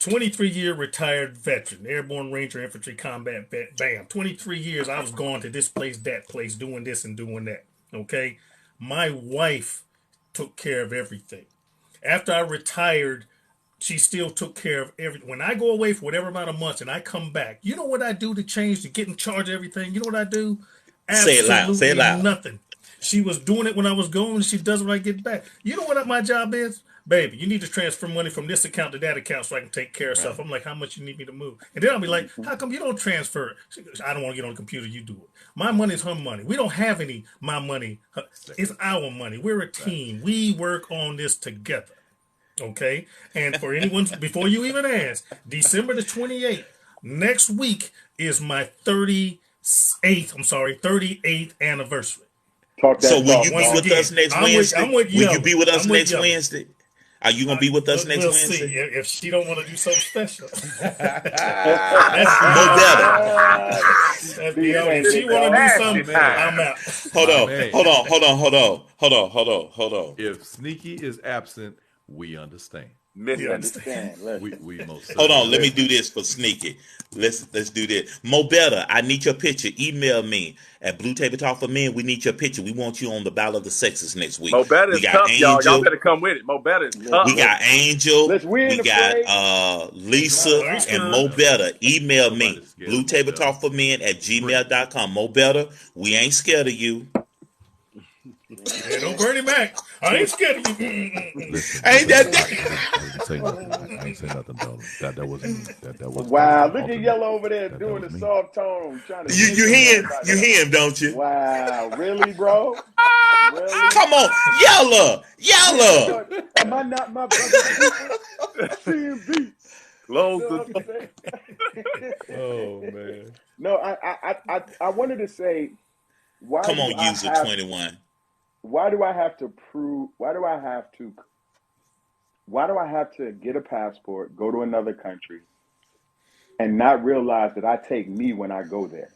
23-year retired veteran, airborne ranger, infantry combat vet, bam. 23 years I was going to this place, that place, doing this and doing that. Okay. My wife took care of everything. After I retired, she still took care of everything. When I go away for whatever amount of months and I come back, you know what I do to change to get in charge of everything? You know what I do? Say it loud. Say it Absolutely loud. nothing. She was doing it when I was going, and she does it when I get back. You know what my job is? Baby, you need to transfer money from this account to that account so I can take care of stuff. Right. I'm like, how much you need me to move? And then I'll be like, Mhm. how come you don't transfer it? She goes, I don't want to get on the computer. You do it. My money's her money. We don't have any my money. It's our money. We're a Facts. team. We work on this together. Okay? And for anyone, before you even ask, December the 28th, next week is my 38th, 38th anniversary. Talk So that will talk, you be Once boss. with again, us next I'm Wednesday? with Will you Yella. be with us I'm with next Yella. Wednesday? Are you gonna be with us next We'll see Wednesday? if she don't want to do something special. That's Mo beyond me. better. That's D beyond me. If saying she it, want to do dog. My Nasty something, time. man. I'm out. Hold My on. man. Hold on. Hold on. Hold on. Hold on. Hold on. Hold on. If Sneaky is absent, we understand. We You Misunderstood. understand? understand. We Listen, we most Hold certainly on, let me listen. do understand. this for Sneaky. Let's do this. Mo Better, I need your picture. Email me at Blue Table Talk for Men. We need your picture. We want you on the Battle of the Sexes next week. Mo Better We is got tough, y'all. Y'all Angel. better come with it. Mo Better is We tough. got Listen. Angel. Listen, we We ain't got afraid. Lisa Thanks, and girl. Mo Better. Email me. Nobody's scared Blue of Mo Table Better. Talk for Men at Bring it. gmail.com. Mo Better, we ain't scared of you. We ain't Yeah, don't scared. Bernie Mac. I ain't scared of you. Listen, Ain't listen. that I didn't say nothing. I ain't say nothing, darling. That wasn't me. That was Wow, look at alternate. Yellow over there That doing was the me. soft tone, trying to you snitch you on hear him? everybody You else. hear him, don't you? Wow, really, bro? Really? Come on, Yella, Yeah, I Yella. know. Am I not my brother's keeper? CMB. Close You know the what I'm door. saying? Oh man. No, I wanted to say, why Come do on, I user have 21. why do I have to prove why do I have to get a passport, go to another country, and not realize that I take me when I go there?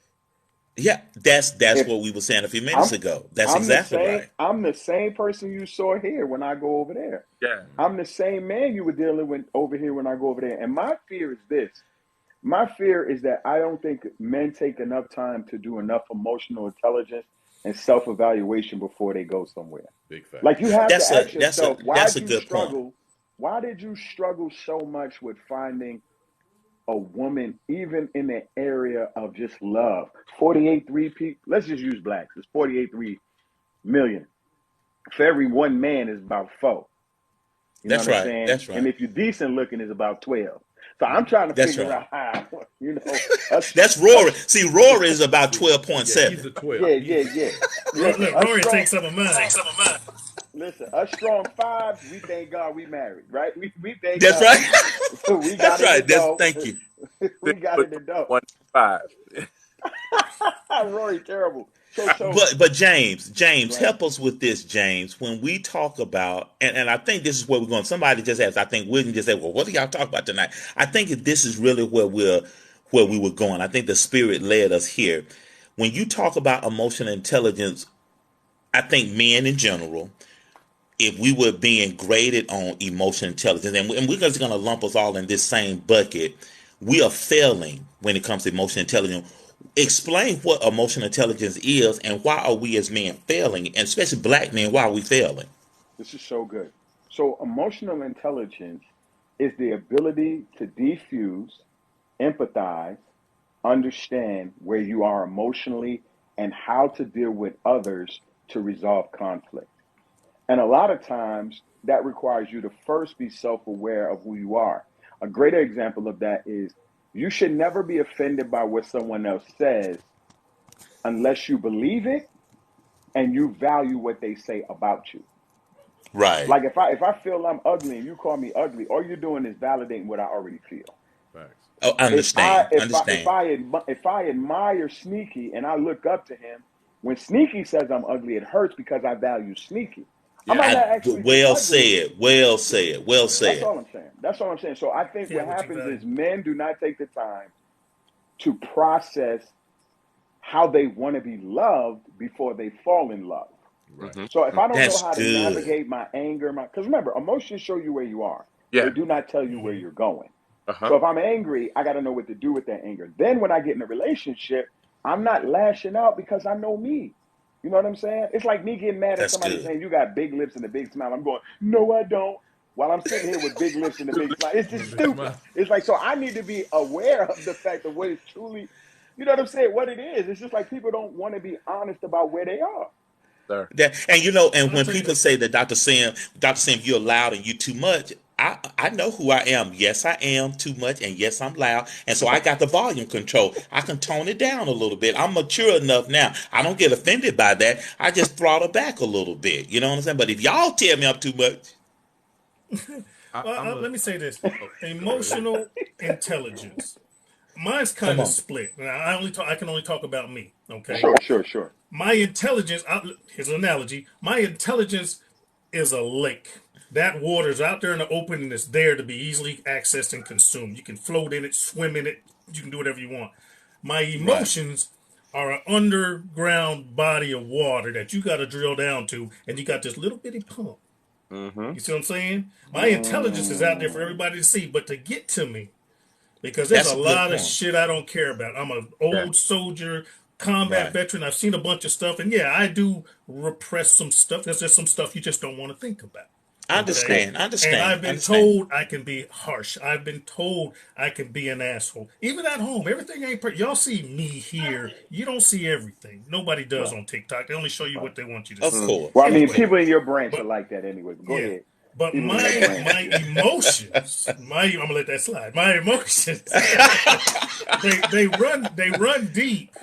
Yeah, that's If what we were saying a few minutes I'm ago. That's exactly right. I'm the same person you saw here when I go over there. Yeah. I'm the same man you were dealing with over here when I go over there. And my fear is this. My fear is that I don't think men take enough time to do enough emotional intelligence and self-evaluation before they go somewhere. Big Like you facts. have to That's a ask that's a yourself, that's a good point. why did you struggle so much with finding a woman, even in the area of just love? 48.3 people. Let's just use blacks. It's 48.3 million. For every one man is about four. You know That's what I'm right. saying? That's And right. if you're decent looking, it's about 12. So I'm trying to That's figure right. out how, us, That's Rory. us, See, Rory is about See, yeah, he's 12.7. a 12. yeah, He's yeah, a yeah. 12. Listen, Look, Rory takes some of mine. listen, us strong fives, we thank God we married, right? We thank That's God. right. We got That's in the right. That's dough. thank you. We 6 got foot in the dough. 105. Rory, terrible. So, But James, go ahead. help us with this, James. When we talk about and I think this is where we're going. Somebody just asked. I think William just said, "Well, what do y'all talk about tonight?" I think this is really where we were going. I think the Spirit led us here. When you talk about emotional intelligence, I think men in general, if we were being graded on emotional intelligence, and we're just going to lump us all in this same bucket, we are failing when it comes to emotional intelligence. Explain what emotional intelligence is and why are we as men failing, and especially black men, why are we failing? This is so good. So, emotional intelligence is the ability to defuse, empathize, understand where you are emotionally, and how to deal with others to resolve conflict. And a lot of times that requires you to first be self aware of who you are. A greater example of that is you should never be offended by what someone else says unless you believe it and you value what they say about you. Right. Like if I feel I'm ugly and you call me ugly, all you're doing is validating what I already feel. Facts. Oh, understand. If I admire Sneaky and I look up to him, when Sneaky says I'm ugly, it hurts because I value Sneaky. I Yeah. might not I actually be well ugly. said. Well said. Well That's said. all I'm saying. That's all I'm saying. So I think Yeah, what what you happens value. is men do not take the time to process how they want to be loved before they fall in love. Right. Hmm. So if I don't know That's how to good. navigate my anger, because remember, emotions show you where you are. They Yeah. do not tell you where Hmm. you're going. Uh-huh. So if I'm angry, I got to know what to do with that anger. Then when I get in a relationship, I'm not lashing out because I know me. You know what I'm saying? It's like me getting mad at That's somebody good. saying you got big lips and a big smile. I'm going, no, I don't. While I'm sitting here with big lips and a big smile, it's And a just big stupid. smile. It's like so I need to be aware of the fact of what is truly You know what I'm saying? What it is. It's just like people don't want to be honest about where they are. Sir. That, and you know, and I'll when tell you people this. say that Dr. Sam, you're loud and you too much. I know who I am. Yes, I am too much, and yes, I'm loud, and so I got the volume control. I can tone it down a little bit. I'm mature enough now. I don't get offended by that. I just throttle back a little bit. You know what I'm saying? But if y'all tell me I'm too much, Well, I'm a. let me say this: Oh, go right ahead. emotional intelligence. Mine's come kind of on, split. Now, I can only talk about me. Okay, Sure. my intelligence. Here's an analogy. My intelligence is a lake. That water's out there in the open and it's there to be easily accessed and consumed. You can float in it, swim in it. You can do whatever you want. My right? emotions are an underground body of water that you got to drill down to, and you got this little bitty pump. Mm-hmm. You see what I'm saying? My intelligence is out there for Mm. everybody to see, but to get to me, because there's That's a a good lot of point. shit I don't care about. I'm an Yeah. old soldier, combat Right. veteran. I've seen a bunch of stuff, and yeah, I do repress some stuff. There's just some stuff you just don't want to think about. I Okay? understand. I And understand. I've I been understand. told I can be harsh. I've been told I can be an asshole. Even at home, everything ain't y'all see me here. You don't see everything. Nobody does Right. on TikTok. They only show you Right. what they want you to Of see. Mm. Well, I course. Of mean, Anyway, people in course. your branch are but like that anyway. But go yeah. ahead. But People in your my branch. emotions, I'm gonna let that slide. My emotions, they run deep.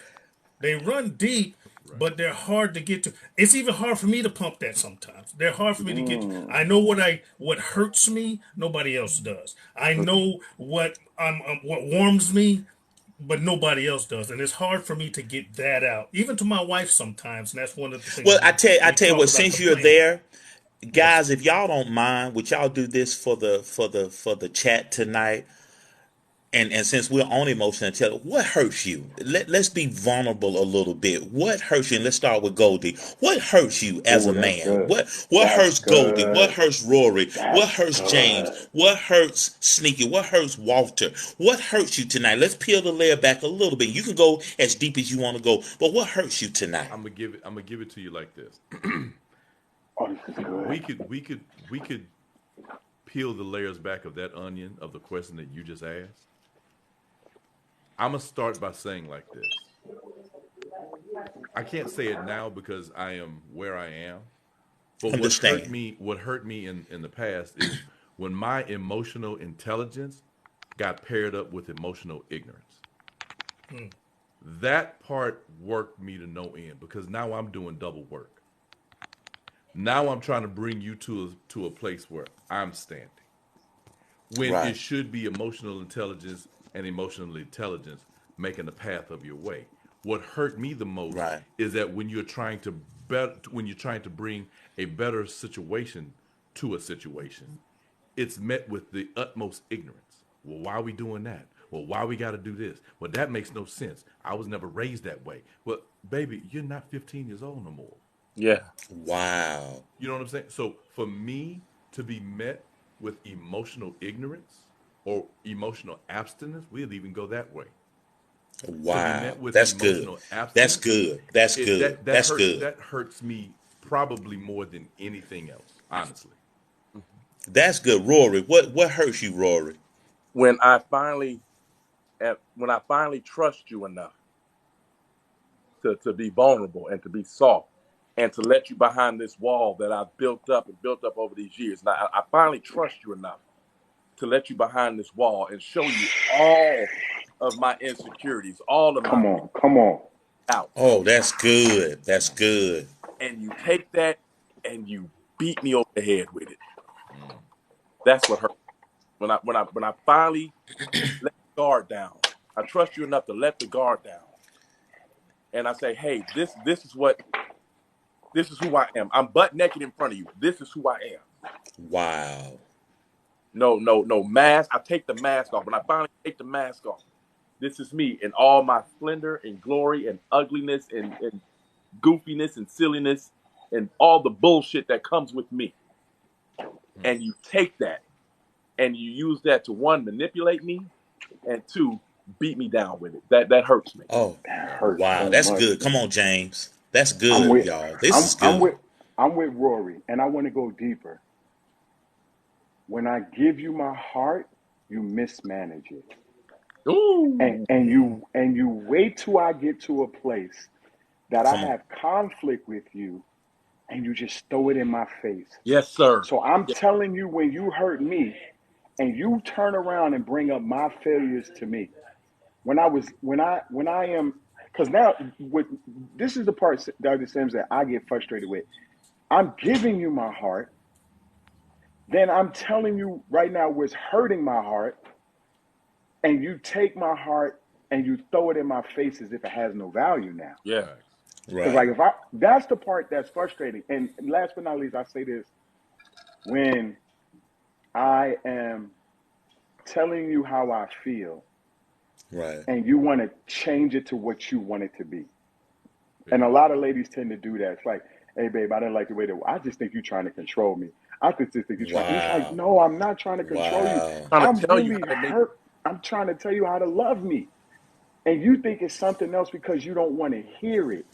They run deep, Right. but they're hard to get to. It's even hard for me to pump that sometimes. They're hard for me to get to. Mm. I know what hurts me, nobody else does. I know what warms me, but nobody else does, and it's hard for me to get that out, even to my wife sometimes. And that's one of the things Well, I we tell you talk what. about Since you're complaining. there, Yes, guys, if y'all don't mind, would y'all do this for the chat tonight? And since we're on emotional intelligence, what hurts you? Let's be vulnerable a little bit. What hurts you? And let's start with Goldie. What hurts you as Oh, a that's man? good. What That's hurts Goldie? What good. hurts Rory? What That's hurts good. James? What hurts Sneaky? What hurts Walter? What hurts you tonight? Let's peel the layer back a little bit. You can go as deep as you want to go, but what hurts you tonight? I'm gonna give it to you like this. Oh, this is good. We could peel the layers back of that onion of the question that you just asked. I'm gonna start by saying like this. I can't say it now because I am where I am. But Understand? what hurt me in the past is when my emotional intelligence got paired up with emotional ignorance. mm, That part worked me to no end because now I'm doing double work. Now I'm trying to bring you to a place where I'm standing. When it Right, should be emotional intelligence and emotional intelligence making the path of your way. What hurt me the most right. is that when you're trying to bring a better situation to a situation, it's met with the utmost ignorance. Well, why are we doing that? Well, why we got to do this? Well, that makes no sense. I was never raised that way. Well, baby, you're not 15 years old no more. Yeah. Wow, You know what I'm saying? So for me to be met with emotional ignorance or emotional abstinence, we'll even go that way. To be wow. met with That's good. emotional That's abstinence, good. That's it good. That's good. that hurts me probably more than anything else, honestly. That's good, Rory. What hurts you, Rory? When I finally trust you enough to be vulnerable and to be soft and to let you behind this wall that I've built up and built up over these years. And I finally trust you enough to let you behind this wall and show you all of my insecurities, all of my Come on. Come on. doubts. Oh, that's good. That's good. And you take that and you beat me over the head with it. Mm. That's what hurt. When I finally let the guard down, I trust you enough to let the guard down. And I say, hey, this is who I am. I'm butt naked in front of you. This is who I am. Wow. No mask. I take the mask off. When I finally take the mask off, this is me in all my splendor and glory and ugliness and goofiness and silliness and all the bullshit that comes with me. Mm. And you take that and you use that to one, manipulate me, and two, beat me down with it. That hurts me. Oh, That Yeah. hurts wow. so That's much, good. Come man. on, James. That's I'm good, with y'all. This I'm is I'm good. with I'm with Rory, and I want to go deeper. When I give you my heart, you mismanage it. Ooh. and you wait till I get to a place that I Come on. have conflict with you, and you just throw it in my face. Yes, sir. So I'm Yeah. telling you, when you hurt me, and you turn around and bring up my failures to me, when I am, because now with this is the part, Dr. Sims, that I get frustrated with. I'm giving you my heart, then I'm telling you right now what's hurting my heart, and you take my heart and you throw it in my face as if it has no value now. Yeah. Facts. Because Right. like if I that's the part that's frustrating. And last but not least, I say this: when I am telling you how I feel Right. and you want to change it to what you want it to be. And a Bingo. lot of ladies tend to do that. It's like, hey babe, I didn't like the way that I just think you're trying to control me. I just think you're trying. And it's like, Wow. no, I'm not trying to control you. Wow. Trying to I'm tell you really how to make. hurt. I'm trying to tell you how to love me. And you think it's something else because you don't want to hear it.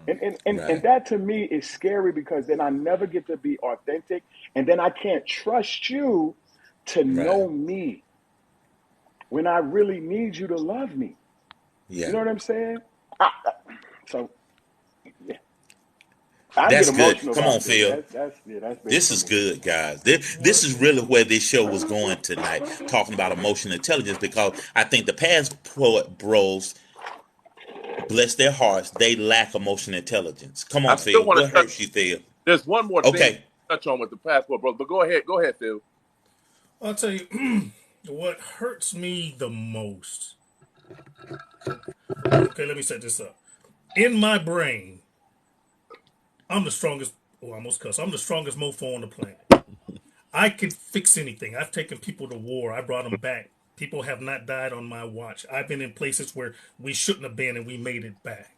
And Right. that to me is scary, because then I never get to be authentic, and then I can't trust you to Right. know me when I really need you to love me. You Yeah. know what I'm saying? So yeah, I get That's good. emotional Come on, about this. Phil. That's big This for is me. good, guys. This What is really where this show was going tonight, talking about emotional intelligence, because I think the past poet bros, bless their hearts, they lack emotional intelligence. Come I on, still Phil. want What to touch. hurts you, Phil? There's one more thing Okay. to touch on with the passport, bro. But go ahead. Go ahead, Phil. I'll tell you, what hurts me the most. Okay, let me set this up. In my brain, I'm the strongest. Oh, I almost cuss. I'm the strongest mofo on the planet. I can fix anything. I've taken people to war. I brought them back. People have not died on my watch. I've been in places where we shouldn't have been and we made it back.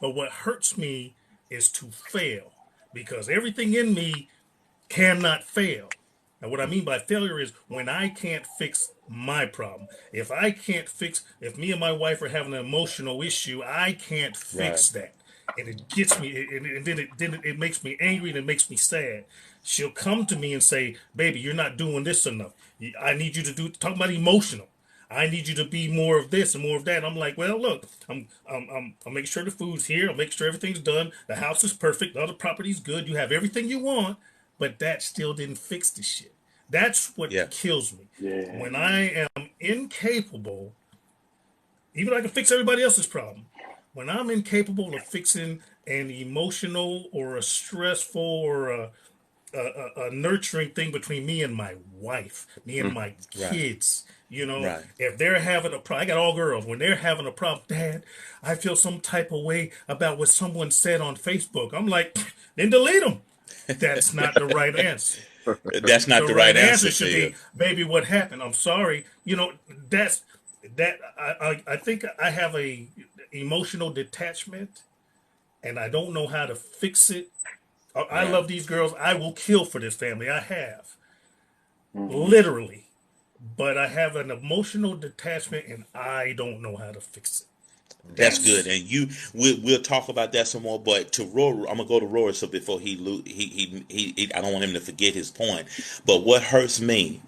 But what hurts me is to fail, because everything in me cannot fail. Now, what I mean by failure is when I can't fix my problem. If I can't fix, if me and my wife are having an emotional issue, I can't Right. fix that. And it gets me, and then it makes me angry and it makes me sad. She'll come to me and say, "Baby, you're not doing this enough. I need you to do." Talk about emotional. I need you to be more of this and more of that. And I'm like, well, look, I'll make sure the food's here. I'll make sure everything's done. The house is perfect. The other property's good. You have everything you want, but that still didn't fix the shit. That's what Yeah. kills me. Yeah, When man. I am incapable, even though I can fix everybody else's problem, when I'm incapable of fixing an emotional or a stressful or a nurturing thing between me and my wife, me and Mm. my Right. kids. Right. If they're having a problem, I got all girls. When they're having a problem, Dad, I feel some type of way about what someone said on Facebook. I'm like, then delete them. That's not the right answer. That's not The the right right answer answer, should Phil. be, baby, what happened? I'm sorry. That's that. I think I have a emotional detachment, and I don't know how to fix it. I Right. love these girls. I will kill for this family. I have, Mm-hmm. literally, but I have an emotional detachment, and I don't know how to fix it. That's good, That's and we'll talk about that some more. But to Rory, I'm gonna go to Rory so before I don't want him to forget his point. But what hurts me,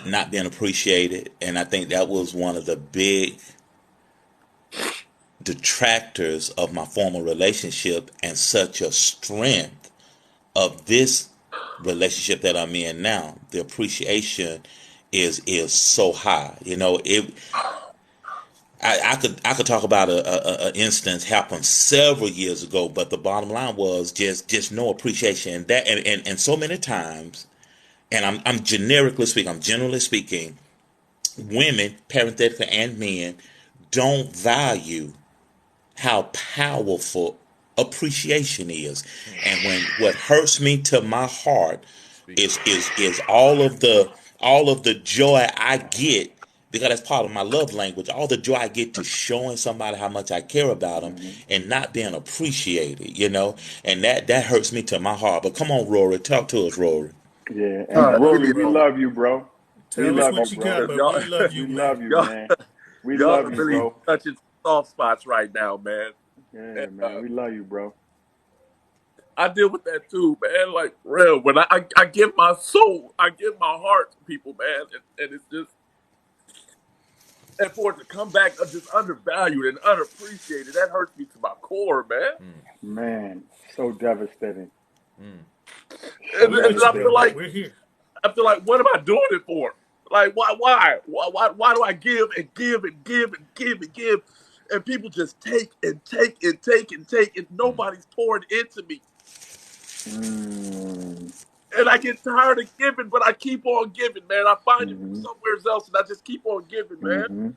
not being appreciated, and I think that was one of the big detractors of my former relationship, and such a strength of this relationship that I'm in now. The appreciation is so high. I could talk about a instance happened several years ago, but the bottom line was just no appreciation, and that and so many times, and I'm generally speaking, women, parenthetically, and men don't value how powerful appreciation is. And when what hurts me to my heart Speak. is all of the joy I get, because that's part of my love language, all the joy I get to showing somebody how much I care about them Mm-hmm. and not being appreciated. And that hurts me to my heart. But come on, Rory, talk to us, Rory. Yeah, All and right, let me Rory, be we alone. love you, bro. We tell us love you, what you bro. got, Because but y'all, we love you, We man. love you, y'all, man. We y'all love are you, really bro. touching soft spots right now, man. Yeah, And man. We love you, bro. I deal with that too, man. Like, real. When I give my soul, I give my heart to people, man, and it's just and for it to come back just undervalued and unappreciated, that hurts me to my core, man. Man, so devastating. And, So We're and with you, I feel devastating. brother. like We're here. what am I doing it for? Like, why do I give and give and give and give and give, and people just take and take and take and take, and nobody's pouring into me, Mm, and I get tired of giving, but I keep on giving, man. I find it from mm-hmm, somewhere else, and I just keep on giving, man. mm-hmm.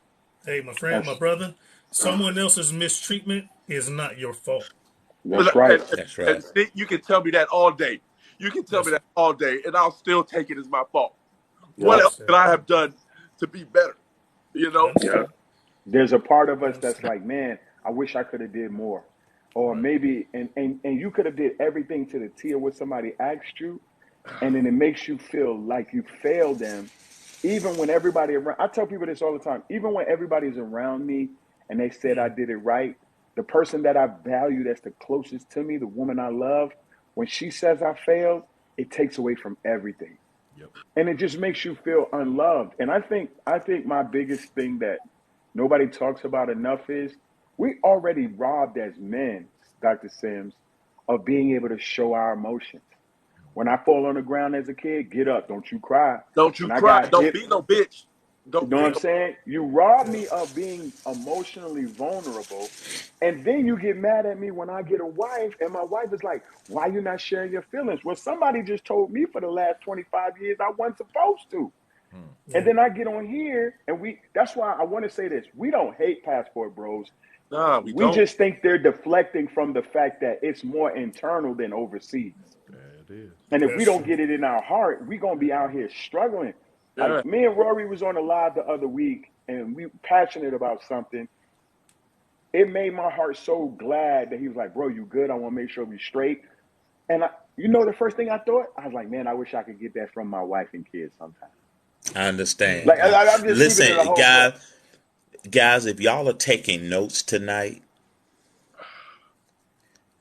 Hey, my friend, my That's brother, someone else's mistreatment is not your fault. that's right. That's right. And you can tell me that all day. You can tell me Yes, that all day, and I'll still take it as my fault. I What Yep. else could understand. I have done to be better? You I know? Yep. understand. There's a part of I us that's understand. like, man, I wish I could have did more. Or Right. maybe and you could have did everything to the T of what somebody asked you, and then it makes you feel like you failed them. Even when everybody around, I tell people this all the time, even when everybody's around me and they said I Mm. did it right, the person that I value that's the closest to me, the woman I love, when she says I failed, it takes away from everything. Yep. And it just makes you feel unloved. And I think my biggest thing that nobody talks about enough is we already robbed as men, Dr. Sims, of being able to show our emotions. When I fall on the ground as a kid, get up, don't you cry. Don't you When I cry. got Don't hit, be no bitch. you Don't know be what I'm no. saying? You rob me of being emotionally vulnerable. And then you get mad at me when I get a wife, and my wife is like, why you not sharing your feelings? Well, somebody just told me for the last 25 years I wasn't supposed to. And Yeah. then I get on here and that's why I want to say this. We don't hate passport bros. Nah, we We don't. just think they're deflecting from the fact that it's more internal than overseas. There it is. And if we That's don't true. get it in our heart, we're gonna be out here struggling. Yeah. Like me and Rory was on a live the other week and we passionate about something. It made my heart so glad that he was like, bro, you good? I want to make sure we straight. And the first thing I thought? I was like, man, I wish I could get that from my wife and kids sometime. I understand. Like I'm just keeping it a Listen, whole book. guys, if y'all are taking notes tonight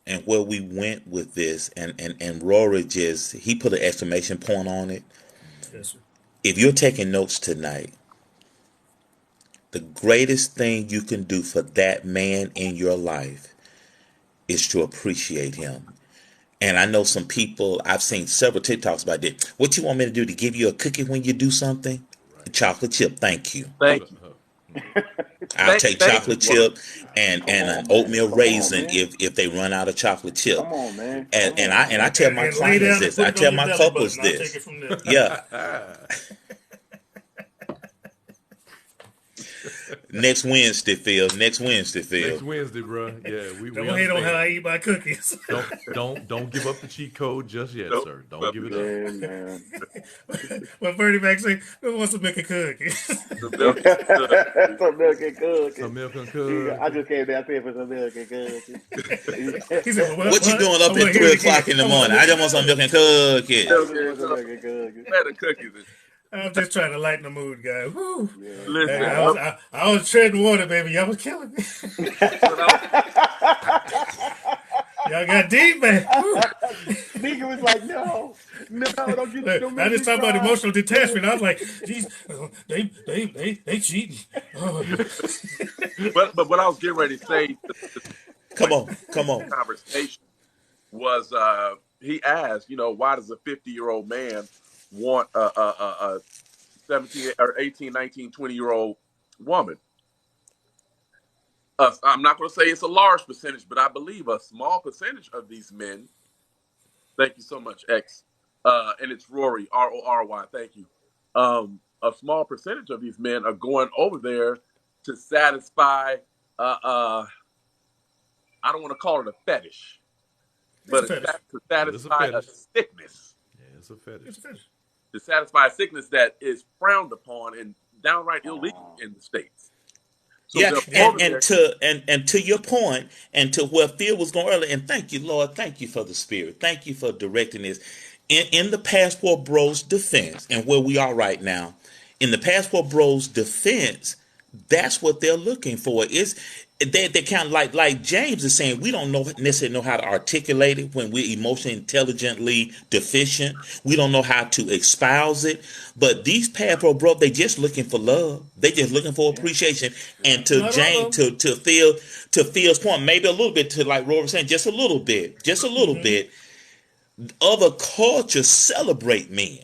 and where we went with this, and Rory he put an exclamation point on it. Yes, sir. If you're taking notes tonight, the greatest thing you can do for that man in your life is to appreciate him. And I know some people, I've seen several TikToks about this. What you want me to do, to give you a cookie when you do something? A Right. chocolate chip, thank you. Thank you. I'll take Thank you. chocolate chip and Come an on, man. oatmeal Come on, raisin man. if they run out of chocolate chip. Come on, man. And Come and on, I and I man. tell my And lay clients down and this. put I it on tell your my belly couples button. I'll take this. it from there. Yeah. Next Wednesday, Phil. Next Wednesday, Phil. Next Wednesday, bro. Yeah, we Don't hate on how understand. I eat my cookies. Don't give up the cheat code just yet, Nope. sir. Don't give it up. Yeah, man. When Bernie Mac say, "Who wants to make a cookie?" The milk is good. Some milk and cookies. Some milk and I cookies. just came down here for some milk and cookies. He said, "Well, What you what? doing I up want at to hear it 3 o'clock again. in the I morning? I want just want some milk and cookies. I Milk just is want some milk and cookies. better cookies. I'm just trying to lighten the mood, guy. Woo. Yeah. Hey, Listen, I was treading water, baby. Y'all was killing me. when I was Y'all got deep, man. Woo. Nika was like, no, Look, don't I make just me talk about cry. emotional detachment. I was like, geez, they cheating. Oh. but what I was getting ready to say, the Come point on, come on. of the conversation was he asked, why does a 50-year-old man want a 17 or 18, 19, 20-year-old woman? I'm not going to say it's a large percentage, but I believe a small percentage of these men. Thank you so much, X. And it's Rory, Rory. Thank you. A small percentage of these men are going over there to satisfy. I don't want to call it a fetish, It's but a fetish. to But it's a satisfy a fetish. sickness, Yeah, it's a fetish. It's a fetish. to satisfy a sickness that is frowned upon and downright illegal Oh, in the states. So Yeah, they'll go and over and there. to and to your point, and to where Phil was going earlier, and thank you, Lord, thank you for the Spirit, thank you for directing this. In the Passport Bros defense, and where we are right now, in the Passport Bros defense, that's what they're looking for. Is they kind of like James is saying, we don't necessarily know how to articulate it when we're emotionally intelligently deficient. We don't know how to espouse it. But these pad pro bro, they just looking for love. They just looking for appreciation. And to Not all James, of them. to Phil's point, maybe a little bit, to like Roy was saying, just a little bit, other cultures celebrate men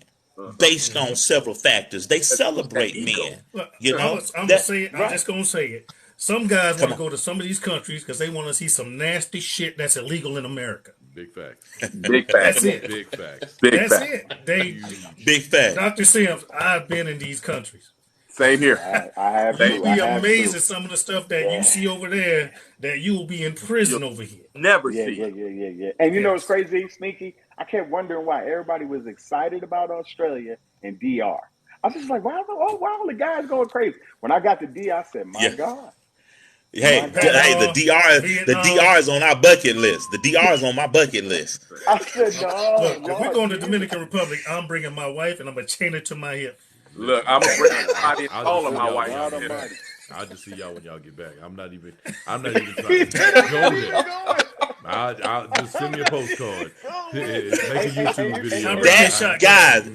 based on several factors. They It's that celebrate ego. men. Look, You know I'm gonna that. say it. I'm Right. just gonna say it. Some guys want Come to on. go to some of these countries because they want to see some nasty shit that's illegal in America. Big facts. Big That's facts. it. Big facts. Big That's facts. it. They, Huge. Big fact. Dr. Sims, I've been in these countries. Same here. I have You'll to. I be have amazed to. at some of the stuff that you Yeah. see over there that you will be in prison You'll over here. never Yeah, see. yeah. And you know what's Yes. crazy, Sneaky? I kept wondering why everybody was excited about Australia and DR. I was just like, why all the guys going crazy? When I got to DR, I said, my Yeah. God, my Hey, God. Panama, The Vietnam. DR is on our bucket list. The DR is on my bucket list. I said, no, Look, if we're Lord going to Jesus. Dominican Republic, I'm bringing my wife and I'm gonna chain her to my hip. Look, I'm gonna bring somebody and I'll call just on see my y'all when wife. y'all God get back. Almighty. I'll just see y'all when y'all get back. I'm not even trying to They're not go even there. going. I'll just send me a postcard. Make a And YouTube you video. I'm right bringing a now. That shotgun. guys,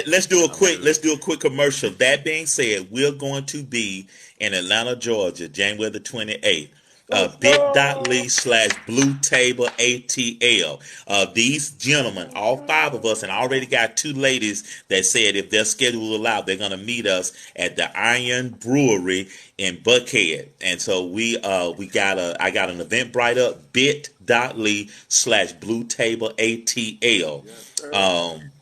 let's do a I'm quick good. commercial. That being said, we're going to be in Atlanta, Georgia, January the 28th. let's Bit.ly go. slash Blue Table ATL. These gentlemen, Let's all five of us, and I already go. got two ladies that said if their schedule will allow, they're going to meet us at the Iron Brewery in Buckhead. And so I got an Eventbrite up, bit.ly slash Blue Table ATL. Yes, sir. Um,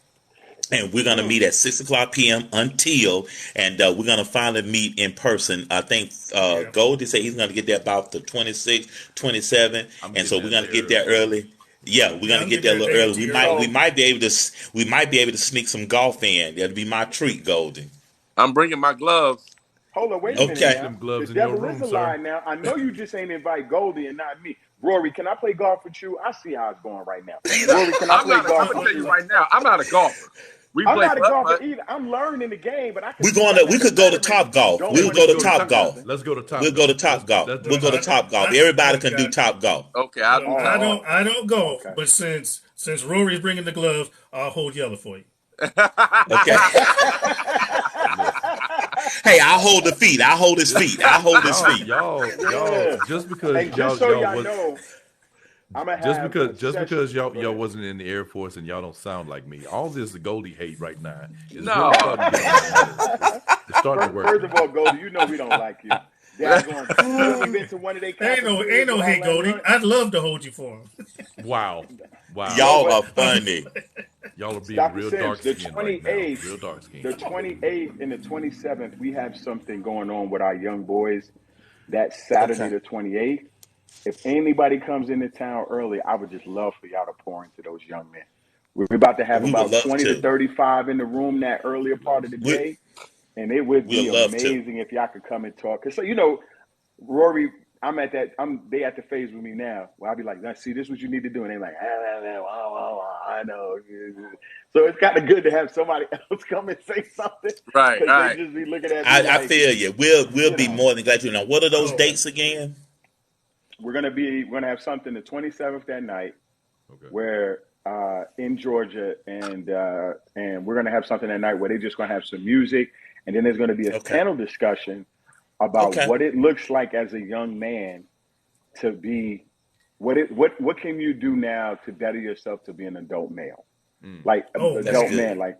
and we're gonna meet at 6 o'clock p.m. until, and we're gonna finally meet in person. I think Yeah. Goldie said he's gonna get there about the 26th, 27th, I'm and getting so we're that gonna day get there early. early. Yeah, we're Yeah, gonna I'm get getting there a there a little day or early. two We early. So might be able to sneak some golf in. That'll be my treat, Goldie. I'm bringing my gloves. hold on, wait You a can minute keep Okay. now. them The gloves in your devil is room, a sir. lie now. I know you just ain't invite Goldie and not me. Rory, can I play golf with you? I see how it's going right now. Rory, can I I'm play not. I'm golf gonna with tell you you? right now. I'm not a golfer. We I'm play not a putt golfer putt. either. I'm learning the game, but I can We're see going why to. We none of the could go to veterans Top Golf. don't We'll want Let's to go to go give to you Top Golf. nothing. let's go to Top We'll go to Golf. Top Golf. Let's do We'll Look, go to Top Golf. Top Golf. Everybody can do I, Top Golf. Okay, I'll do I top. Oh, don't I don't golf, okay. but since Rory's bringing the gloves, I'll hold yellow for you. Okay. Listen, Hey, I'll hold the feet. I'll hold his just feet. I'll hold his feet. y'all, Yeah. just because And just so y'all y'all was know, I'm gonna have a just session. because Go y'all ahead. wasn't in the Air Force and y'all don't sound like me. All this Goldie hate right now is really No. starting to get on my nerves. It's starting to work First for of all, me. Goldie, you know we don't like you. Daggone. You ever been to one of their Ain't cafeterias no with all hey that Goldie. lunch? I'd love to hold you for him. Wow, wow, No, Y'all but are funny. y'all are being Dr. real Sims, dark skinned right now. Real dark skinned. the 28th and the 27th, we have something going on with our young boys. That's Saturday Okay. the 28th. If anybody comes into town early, I would just love for y'all to pour into those young men. We're about to have We would about love 20 to to. 35 in the room that earlier part of the We day. And it would we'll be love to. amazing if y'all could come and talk. Cause so you know, Rory, they at the phase with me now where I'll be like, see, this is what you need to do. And they're like, I know. So it's kind of good to have somebody else come and say something Right, because they right. just be looking at me I like, feel you. We'll you be know, more than glad to know. What are those Oh, dates again? we're gonna have something the 27th that night Okay. where in Georgia and we're gonna have something that night where they're just gonna have some music and then there's gonna be a Okay. panel discussion about Okay. what it looks like as a young man to be what can you do now to better yourself to be an adult male, Mm. like oh That's adult man. man, good. like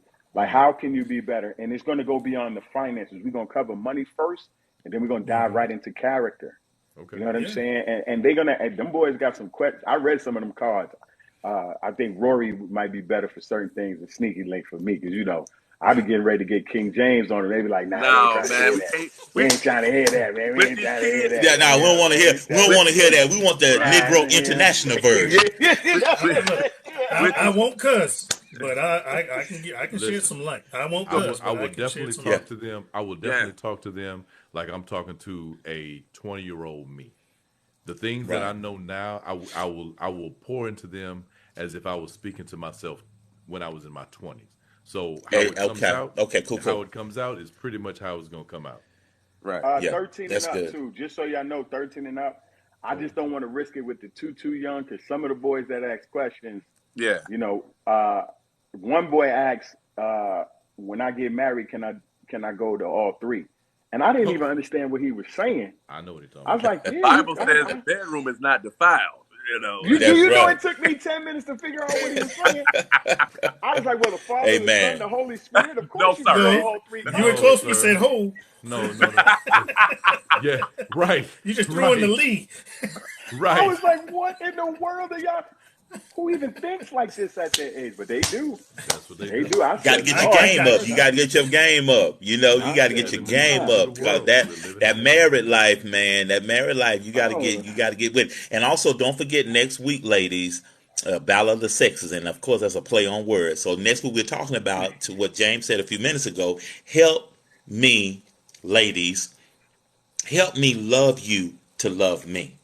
how can you be better? And it's going to go beyond the finances. We're going to cover money first, and then we're going to dive Mm-hmm. right into character. Okay. You know what I'm Yeah. saying? And they're gonna. And them boys got some questions. I read some of them cards. I think Rory might be better for certain things than Sneaky Link for me because you know I be getting ready to get King James on it. They be like, nah, we ain't No, trying to man. hear We that. can't. We We ain't trying to hear that, man. We with ain't these trying to hear kids. Yeah, that. no, we You don't know, want to man. hear. We We don't trying With want to hear that. We want the Right. Negro to, International version. Look, with I these. won't cuss, but I can shed Listen, some light. I won't cuss, I but I will can shed definitely some Yeah. light. talk to them. I will Yeah. definitely talk to them like I'm talking to a 20-year-old me. The things that I Right. know now, I will pour into them as if I was speaking to myself when I was in my 20s. So Hey, okay. Okay. Cool. how Cool. it comes out is pretty much how it's gonna come out. Right. Yeah. 13 and That's up good. too. Just so y'all know, 13 and up. I just don't want to risk it with the too young, because some of the boys that ask questions, Yeah. you know, one boy asked, when I get married, can I go to all three? And I didn't even understand what he was saying. I know what you're talking I was about. like, yeah, Bible says the bedroom is not defiled. You know. do That's you know right. it took me 10 minutes to figure out what he was saying? I was like, well, the Father, the Son, Amen. the Holy Spirit, of No, course you can sir. go No, all three you were times. No, close, but sir. said ho. No. Yeah, right. You just threw in the Right. Lee. I Right. was like, what in the world are y'all? Who even thinks like this at their age? But they do. That's what they They do. do. I Got to said, get your I Lord, game up. got You you. got to get your game up. You know, you I got to get said, your Living in a game computer up, God, because world. that We're living that in one. married life, man, that married life, you got to oh, get with. And also, don't forget next week, ladies, Battle of the Sexes, and of course, that's a play on words. So next week, we're talking about, to what James said a few minutes ago. Help me, ladies. Help me love you to love me.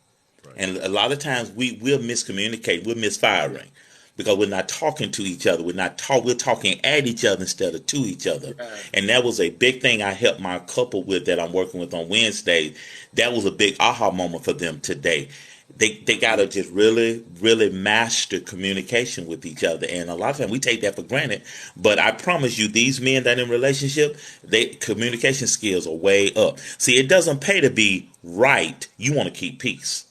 Right. And a lot of times we'll miscommunicate, we're misfiring because we're not talking to each other. We're talking at each other instead of to each other. Yeah. And that was a big thing I helped my couple with that I'm working with on Wednesday. That was a big aha moment for them today. They gotta just really master communication with each other. And a lot of times we take that for granted. But I promise you, these men that in relationship, they communication skills are way up. See, it doesn't pay to be right. You want to keep peace.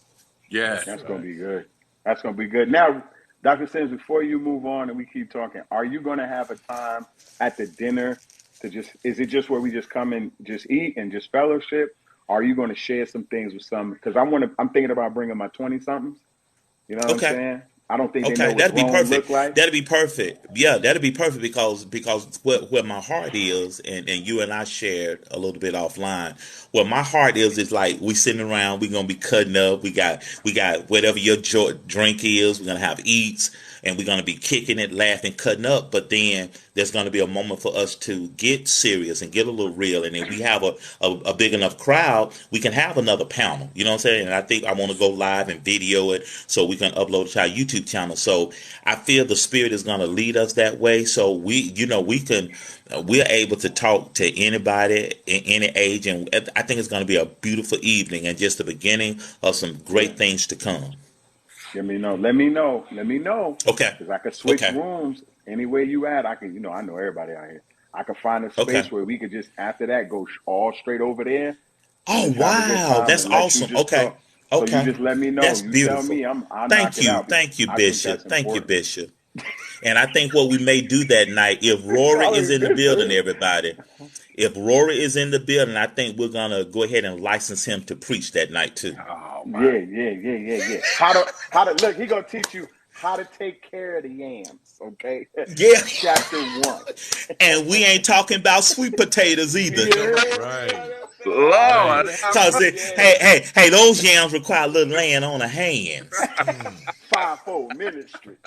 Yeah. That's that's going to right. be good. That's going to be good. Now, Dr. Sims, before you move on and we keep talking, are you going to have a time at the dinner to just, is it just where we just come and just eat and just fellowship? Or are you going to share some things with some? Because I'm thinking about bringing my 20 somethings. You know what I'm Okay. saying? I don't think they know Okay, what that'd be grown perfect. look like. That'd be perfect. Yeah, that'd be perfect because where my heart is, and you and I shared a little bit offline. Where my heart is like we sitting around, we gonna be cutting up. We got whatever your drink is. We're gonna have eats, and we're gonna be kicking it, laughing, cutting up. But then there's gonna be a moment for us to get serious and get a little real. And if we have a big enough crowd, we can have another panel. You know what I'm saying? And I think I want to go live and video it so we can upload it to our YouTube channel. So I feel the Spirit is going to lead us that way. So we're able to talk to anybody in any age, and I think it's going to be a beautiful evening and just the beginning of some Yeah. great things to come. Let me know. Let me know. Let me know. Okay, Because I could switch okay, rooms anywhere you at. I can, I know everybody out here. I could find a okay. space where we could just, after that, go all straight over there and Oh just have a good wow, time that's and let you awesome. just Okay, talk. So you okay, just let me know. that's You tell beautiful. me, I'll knock it out because Thank you, I think that's Bishop. Thank you, important. Bishop. And I think what we may do that night, if Rory Call is me in the building, Bishop. everybody, if Rory is in the building, I think we're gonna go ahead and license him to preach that night too. Oh my. Yeah. How to look, he gonna teach you how to take care of the yams, okay? Yeah, Chapter 1. and we ain't talking about sweet potatoes either. Right. Lord, Right. have Cause mercy. hey, those yams require a little laying on of hands. Fivefold ministry.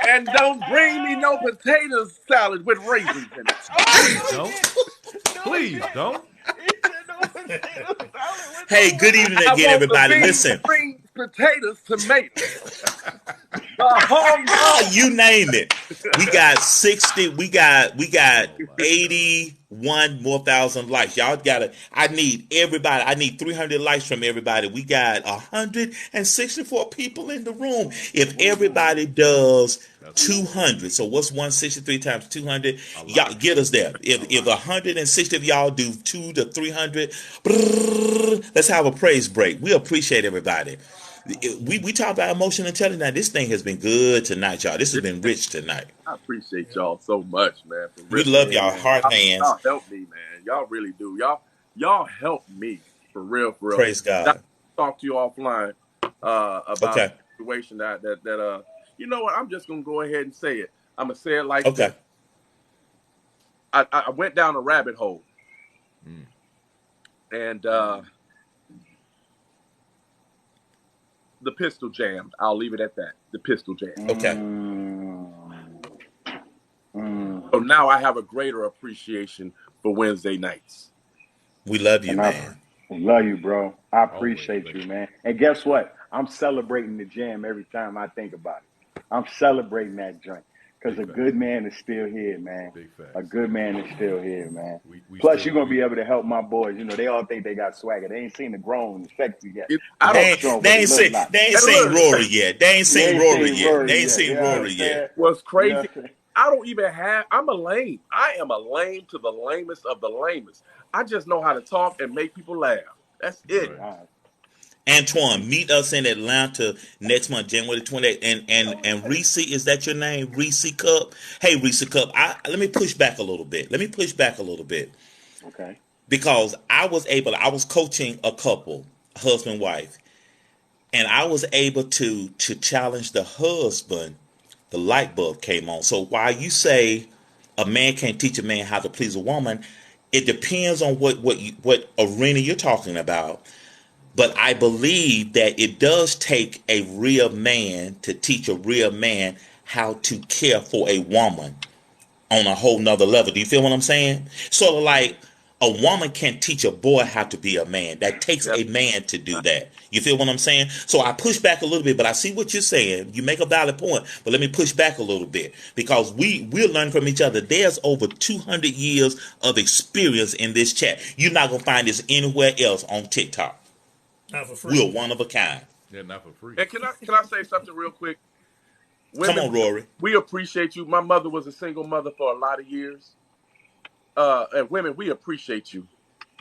And don't bring me no potato salad with raisins in it. Oh, Please no, he don't. didn't. No, he Please didn't. don't. He said no potato salad with Hey, no good raisins. evening I again, want the everybody. beans, Listen, greens, potatoes, tomatoes, the homegrown. you name it. We got 60, we got Oh my God. 81 more thousand likes. Y'all gotta, I need everybody. I need 300 likes from everybody. We got 164 people in the room. If everybody does That's a lot. 200, so what's 163 times 200? A Y'all lot. get us there. A If lot. 160 of y'all do 2 to 300, let's have a praise break. We appreciate everybody. We talk about emotional intelligence. Now, this thing has been good tonight, y'all. This has been rich tonight. I appreciate y'all so much, man. For We real. love Yeah, y'all man. heart hands. Y'all help me, man. Y'all really do. Y'all help me for real, for real. Praise I God. talk to you offline about Okay. the situation that you know what? I'm just gonna go ahead and say it. I'm gonna say it like Okay. this. I went down a rabbit hole Mm. and the pistol jammed. I'll leave it at that. The pistol jammed. Okay. Mm, Mm. mm. So now I have a greater appreciation for Wednesday nights. We love you, And I man. love you, bro. I Always, appreciate buddy. you, man. And guess what? I'm celebrating the jam every time I think about it. I'm celebrating that joint. Because a Big fact. good man is still here, man. Big A facts. good man is still here, man. We Plus, still you're gonna be able to help my boys. You know, they all think they got swagger. They ain't seen the grown and sexy yet. I You're don't. gonna show them what it look like. They ain't Hey, seen look. Rory yet. They ain't You seen ain't Rory seen yet. They Rory ain't yet. seen You know what I'm Rory yet. saying? What's You know crazy? I don't even have. I'm a lame. I am a lame to the lamest of the lamest. I just know how to talk and make people laugh. That's it. Right. All Antoine, meet us in Atlanta next month, January 28th. And Reese, is that your name? Reese Cup? Hey, Reese Cup, let me push back a little bit. okay. Because I was coaching a couple, husband, wife, and I was able to challenge the husband. The light bulb came on. So while you say a man can't teach a man how to please a woman, it depends on what arena you're talking about. But I believe that it does take a real man to teach a real man how to care for a woman on a whole nother level. Do you feel what I'm saying? Sort of like a woman can teach a boy how to be a man. That takes Yeah. a man to do that. You feel what I'm saying? So I push back a little bit, but I see what you're saying. You make a valid point, but let me push back a little bit because we'll learn from each other. There's over 200 years of experience in this chat. You're not gonna find this anywhere else on TikTok. Not for free. We're one of a kind. Yeah, not for free. And can I say something real quick? Come Women, on, Rory. we appreciate you. My mother was a single mother for a lot of years. And women, we appreciate you.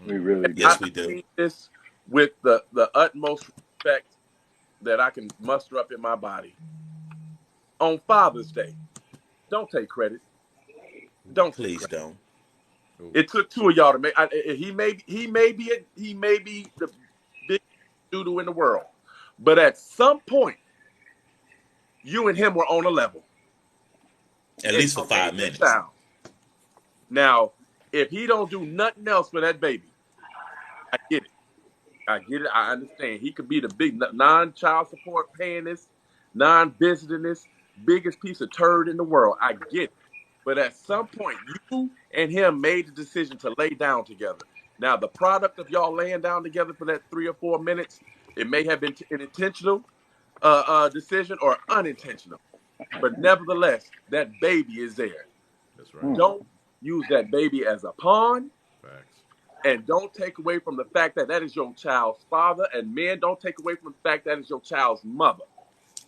We really I Yes, do. we do. mean this with the utmost respect that I can muster up in my body. On Father's Day, don't take credit. Don't take Please credit. don't. Oh, It took two of y'all to make. He may be the biggest doodle in the world, but at some point, you and him were on a level, At and least for you made 5 that minutes. child. Now, if he don't do nothing else for that baby, I get it. I get it. I understand. He could be the big non-child support payingest, non-visitingest, biggest piece of turd in the world. I get it. But at some point, you and him made the decision to lay down together. Now, the product of y'all laying down together for that 3 or 4 minutes, it may have been an intentional decision or unintentional. But nevertheless, that baby is there. that's right. Hmm. Don't use that baby as a pawn. Facts. And don't take away from the fact that that is your child's father. And men, don't take away from the fact that is your child's mother.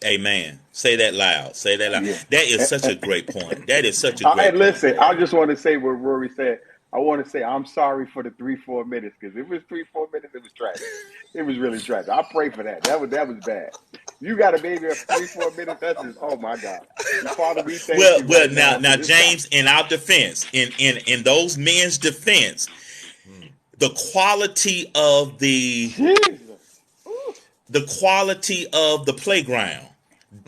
Amen. Say that loud. Say that loud. Yeah. That is such a great point. That is such a And great point, listen, I Rory. just want to say what Rory said. I want to say I'm sorry for the 3-4 minutes because if it was 3-4 minutes, it was tragic. It was really tragic. I pray for that. That was bad. You got a baby of 3-4 minutes. That's just oh my God. Father, we thank you Well, right now, now for now, this guy. James, in our defense, in those men's defense, Mm. the quality of Jesus. Ooh. the quality of the playground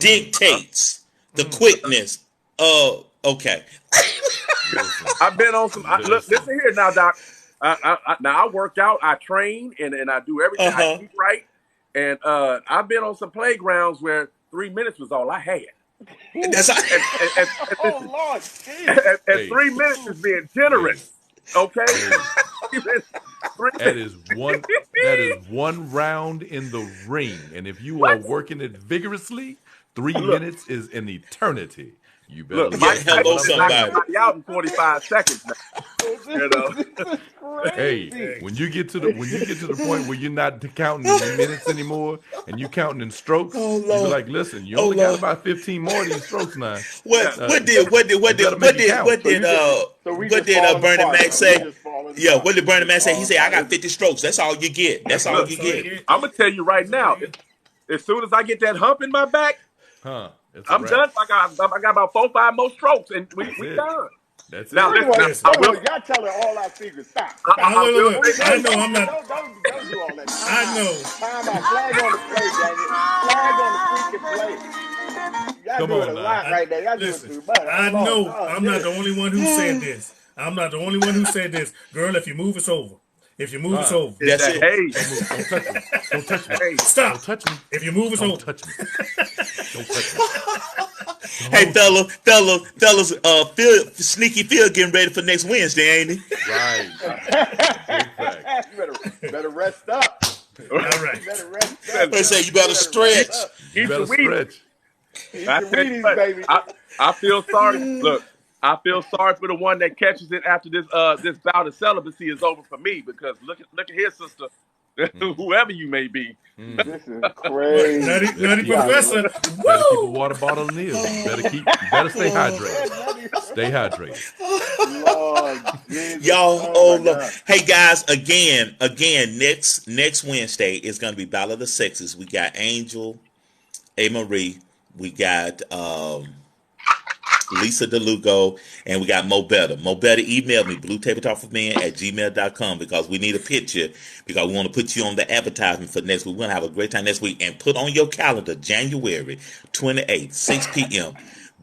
Mm. dictates the Mm. quickness of. Okay. Listen. I've been on some. Look, Listen. listen here now, Doc. Now I work out, I train, and I do everything. Uh I huh. eat right, and I've been on some playgrounds where 3 minutes was all I had. Ooh. That's And Oh listen, Lord, and Hey, 3 minutes is being hey, generous. Okay, hey. 3 minutes. That is one. That is one round in the ring, and if you are What? working it vigorously, three Look, minutes is an eternity. You better look, yeah. Mike listen to Tyson what Hello, I'm can knock saying. somebody. somebody out in 45 seconds now. this You know. is Hey, crazy. Hey. when you get to the point where you're not counting in minutes anymore and you counting in strokes, Oh you be Lord. like, listen, you Oh only got Lord. about 15 more of these strokes now. Yeah. You better make it count. So we what just did falling Bernie apart Mac now. We say? just falling Yeah, apart. what did We Bernie just Mac say? He falling said, "I apart. got 50 strokes. That's all you get. That's all Look, you that's all you get." get. I'm gonna tell you right That's all now. you get. As soon as I get that hump in my back, Huh? It's a I'm wrap. done. I got about 4, 5 more strokes, and we That's we it. done. That's Now it. First of listen. all, Now, Listen. I hold will. on, y'all telling all our secrets. Stop, Now, stop. I look, look, will look. say I this. know I'm not. Don't do all that. Time I out. know. Time out. Flag on the play, dang it. Flag on the freaking play. Y'all Come doing a on now. lot right there. Y'all doing Listen. too much. I Hold on. know Oh, I'm not shit. the only one who said this. I'm not the only one who said this. Girl, if you move, it's over. If you move, it's over. Is That's that it. hey, Don't move. Don't touch me. Don't touch me. hey? Don't Stop. touch me. If you move, it's Don't over. touch me. Don't touch me. Hey, Don't. fellas, sneaky Phil getting ready for next Wednesday, ain't he? Right. Big fact. better rest up. All right. You better rest up, Listen, They yo. say you better You better rest stretch. up. You eat better your Wheaties. stretch. Eat I your tell you Wheaties, what, baby. I feel sorry. Look, I feel sorry for the one that catches it after this bout of celibacy is over for me, because look at here, sister, whoever you may be. This is What? Nutty, crazy. Better Nutty keep I Professor. love better keep a Woo! water bottle near you. Better stay hydrated. Stay hydrated. Lord Jesus. Y'all, Oh oh my Lord. God. Hey guys, again, next Wednesday is gonna be Battle of the Sexes. We got Angel, A. Marie, we got Lisa DeLugo, and we got Mo Better. Mo Better emailed me, bluetabletopformen@gmail.com, because we need a picture, because we want to put you on the advertisement for next week. We're going to have a great time next week. And put on your calendar, January 28th, 6 p.m.,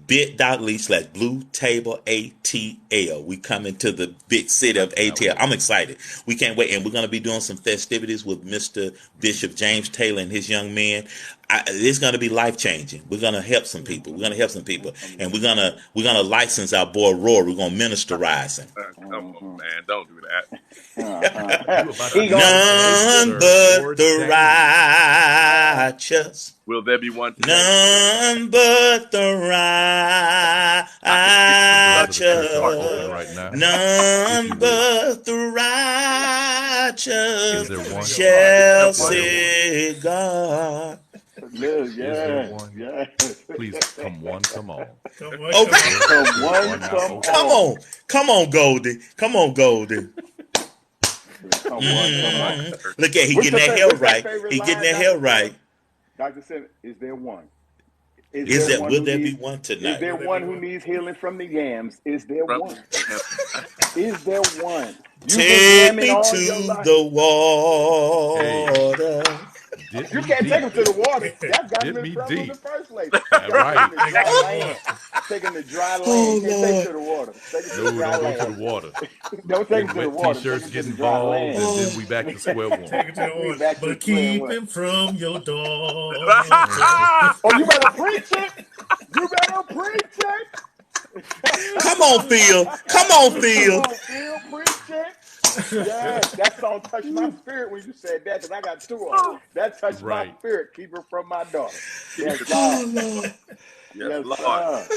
bit.ly/blue table ATL. We coming to the big city of Cannot ATL. wait. I'm excited. We can't wait. And we're going to be doing some festivities with Mr. Bishop James Taylor and his young men. It's going to be life changing. We're going to help some people. We're going to help some people. And we're gonna license our boy Rory. We're going to ministerize him. Come on, man, don't do that. You about to He make gonna his name, None sir, but the ordained. righteous. Will there be one today? None but the I can see The doors of the church are heart. open righteous. right now, if None you will. but the Is righteous there Fill one? your heart. shall Is there one? see God. live. Is there Yes, one? yes. Please come one, come all. Come on, Okay. come The on. doors of the Come church are one, now come open. Come all. on. Come on, Goldie. Come on, Goldie. Come one, come all. Look at he What's getting your that favorite? hair What's that right. favorite He getting line, that hair Dr. Simmons? right. Dr. Simmons, is there one? Is Is there that one will who there be needs? one Is tonight? there Will there be one who one? needs healing from the yams? Is there From one? him. Is there one? You've been Take yamming me all your to life. the Hey, water. dip You me can't take deep. them to the water. That's got them Dip in me trouble in deep. the first place. You That's got to take them right. to Take it dry to the land. water. Take them to dry land. You Oh can't take them Lord. to the water. Take them to the No, dry don't go to the land. water. Don't take Then them to the wet water. Take t-shirts them to get the dry involved, and land. then we back to square one. Take it to the We water. back to But square keep one. him from your daughter. Oh, you better preach it. You better preach it. Come on, Phil. Come on, Come Phil. on, Phil, preach it. Yes, that song touched my spirit when you said that, because I got two of them. That touched my Right. spirit. Keep her from my daughter. Keep Yes, it. God. Oh Lord. Yes, Yes, Lord. sir.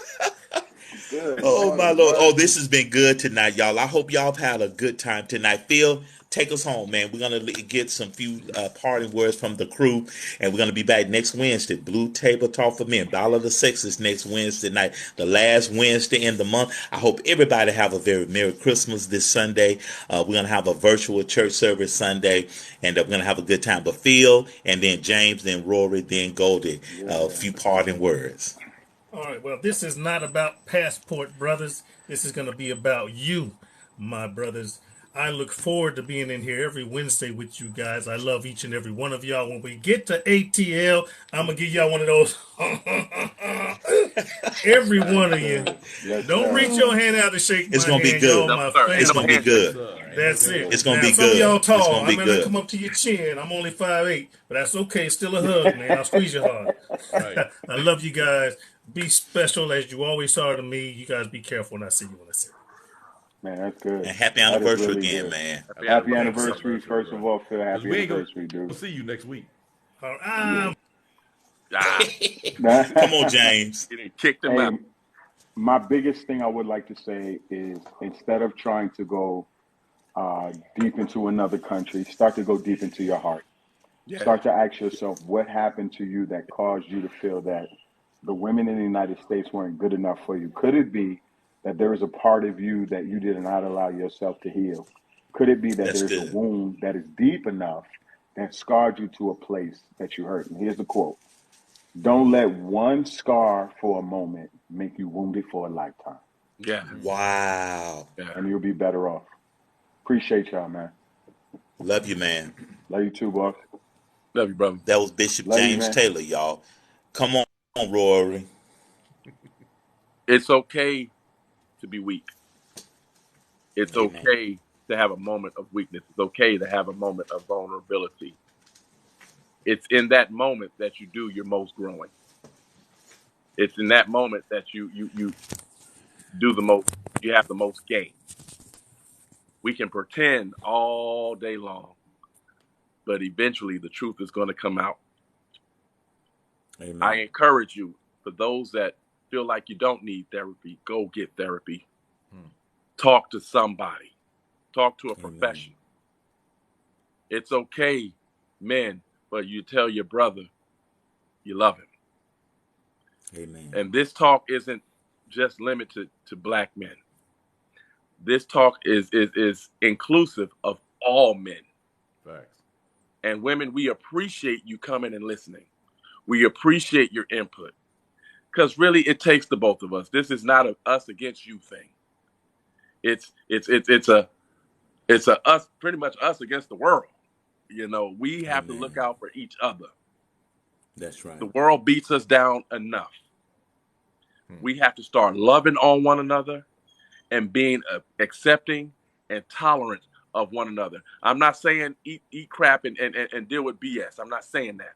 Good Oh Lord my of Lord. Oh, this mercy. has been good tonight, y'all. I hope y'all have had a good time tonight. Phil, take us home, man. We're gonna get some few parting words from the crew, and we're gonna be back next Wednesday. Blue Table Talk for Men. Battle of the Sexes next Wednesday night, the last Wednesday in the month. I hope everybody have a very Merry Christmas this Sunday. We're gonna have a virtual church service Sunday, and we're gonna have a good time. But Phil, and then James, then Rory, then Goldie. A Yeah. few parting words. All right. Well, this is not about Passport Brothers. This is going to be about you, my brothers. I look forward to being in here every Wednesday with you guys. I love each and every one of y'all. When we get to ATL, I'm going to give y'all one of those. Every Yes, one of you. sir. Yes, Don't sir. reach your hand out to shake It's my gonna be hand. Y'all good. No, my sir. Ain't It's no gonna family. be handshake. Yes, good. sir. Ain't no That's it. It's handshake. gonna Now, be some of good. y'all It's tall. gonna I be might not good. come up to your chin. I'm only 5'8", but that's okay. Still a hug, man. I'll squeeze you hard. Right. I love you guys. Be special as you always are to me. You guys be careful when I see you when I see you. Man, that's good. And happy That is anniversary really again, good. man. Happy Happy anniversary. Thanks. Happy anniversary, anniversary, first of bro. all, Phil. Because Happy we ain't gonna anniversary, dude. see you next week. I'm Ah, Come on, James. he done kicked him out. Hey, my biggest thing I would like to say is, instead of trying to go deep into another country, start to go deep into your heart. Yeah. Start to ask yourself what happened to you that caused you to feel that the women in the United States weren't good enough for you. Could it be that there is a part of you that you did not allow yourself to heal? Could it be that That's there's a good. wound that is deep enough that scarred you to a place that you hurt? And here's the quote: don't let one scar for a moment make you wounded for a lifetime, Yeah. Wow. Yeah. and you'll be better off. Appreciate y'all, man. Love you, man. Love you too, boss. Love you, brother. That was Bishop Love you, James man. Taylor, y'all. Come on, Rory. It's okay to be weak. It's Amen. okay to have a moment of weakness. It's okay to have a moment of vulnerability. It's in that moment that you do your most growing. It's in that moment that you do the most. You have the most gain. We can pretend all day long, but eventually the truth is going to come out. I Amen. encourage you. for those that feel like you don't need therapy, go get therapy. Talk to somebody. Talk to a professional. It's okay, men, but you tell your brother you love him. Amen. And this talk isn't just limited to black men. This talk is inclusive of all men. Facts. And women, we appreciate you coming and listening. We appreciate your input. Because really it takes the both of us. This is not a us against you thing. It's a us, pretty much us against the world. You know, we have to look Amen. out for each other. That's right. The world beats us down enough. We have to start loving on one another and being accepting and tolerant of one another. I'm not saying eat crap and deal with BS. I'm not saying that.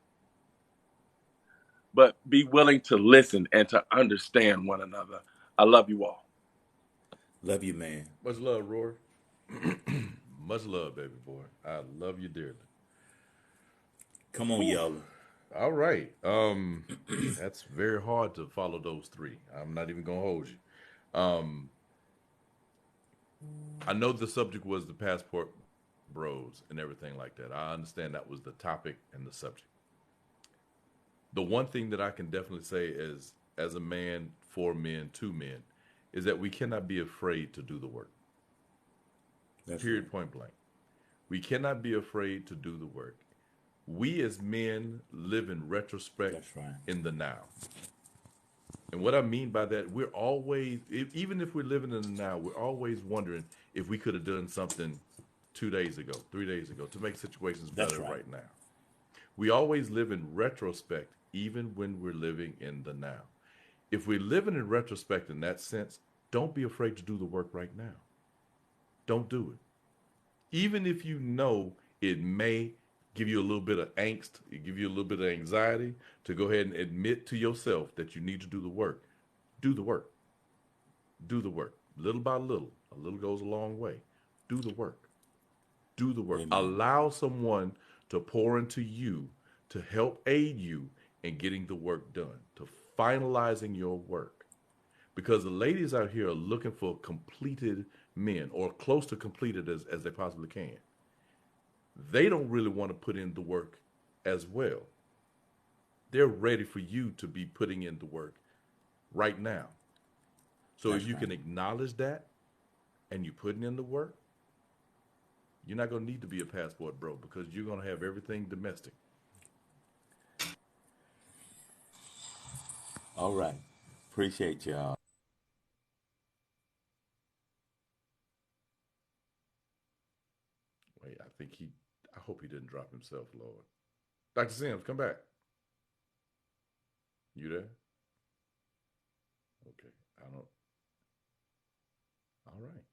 But be willing to listen and to understand one another. I love you all. Love you, man. Much love, Rory. Much love, baby boy. I love you dearly. Come on, Whew. y'all. All right. That's very hard to follow those three. I'm not even gonna hold you. I know the subject was the passport bros and everything like that. I understand that was the topic and the subject. The one thing that I can definitely say is, as a man, for men, to men, is that we cannot be afraid to do the work. That's Period, right. point blank. We cannot be afraid to do the work. We as men live in retrospect That's right. in the now. And what I mean by that, we're always, even if we're living in the now, we're always wondering if we could have done something 2 days ago, 3 days ago to make situations That's better right. right now. We always live in retrospect, even when we're living in the now. If we're living in retrospect in that sense, don't be afraid to do the work right now. Don't do it. Even if you know it may give you a little bit of angst, it give you a little bit of anxiety to go ahead and admit to yourself that you need to do the work. Do the work. Do the work. Little by little. A little goes a long way. Do the work. Do the work. Amen. Allow someone to pour into you to help aid you in getting the work done, to finalizing your work. Because the ladies out here are looking for completed men or close to completed as they possibly can. They don't really want to put in the work as well. They're ready for you to be putting in the work right now. So if That's you right. can acknowledge that and you're putting in the work, you're not going to need to be a passport bro because you're going to have everything domestic. All right. Appreciate y'all. Wait, I hope he didn't drop himself, Lord. Dr. Sims, come back. You there? Okay. I don't. All right.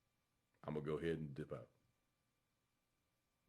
I'm going to go ahead and dip out.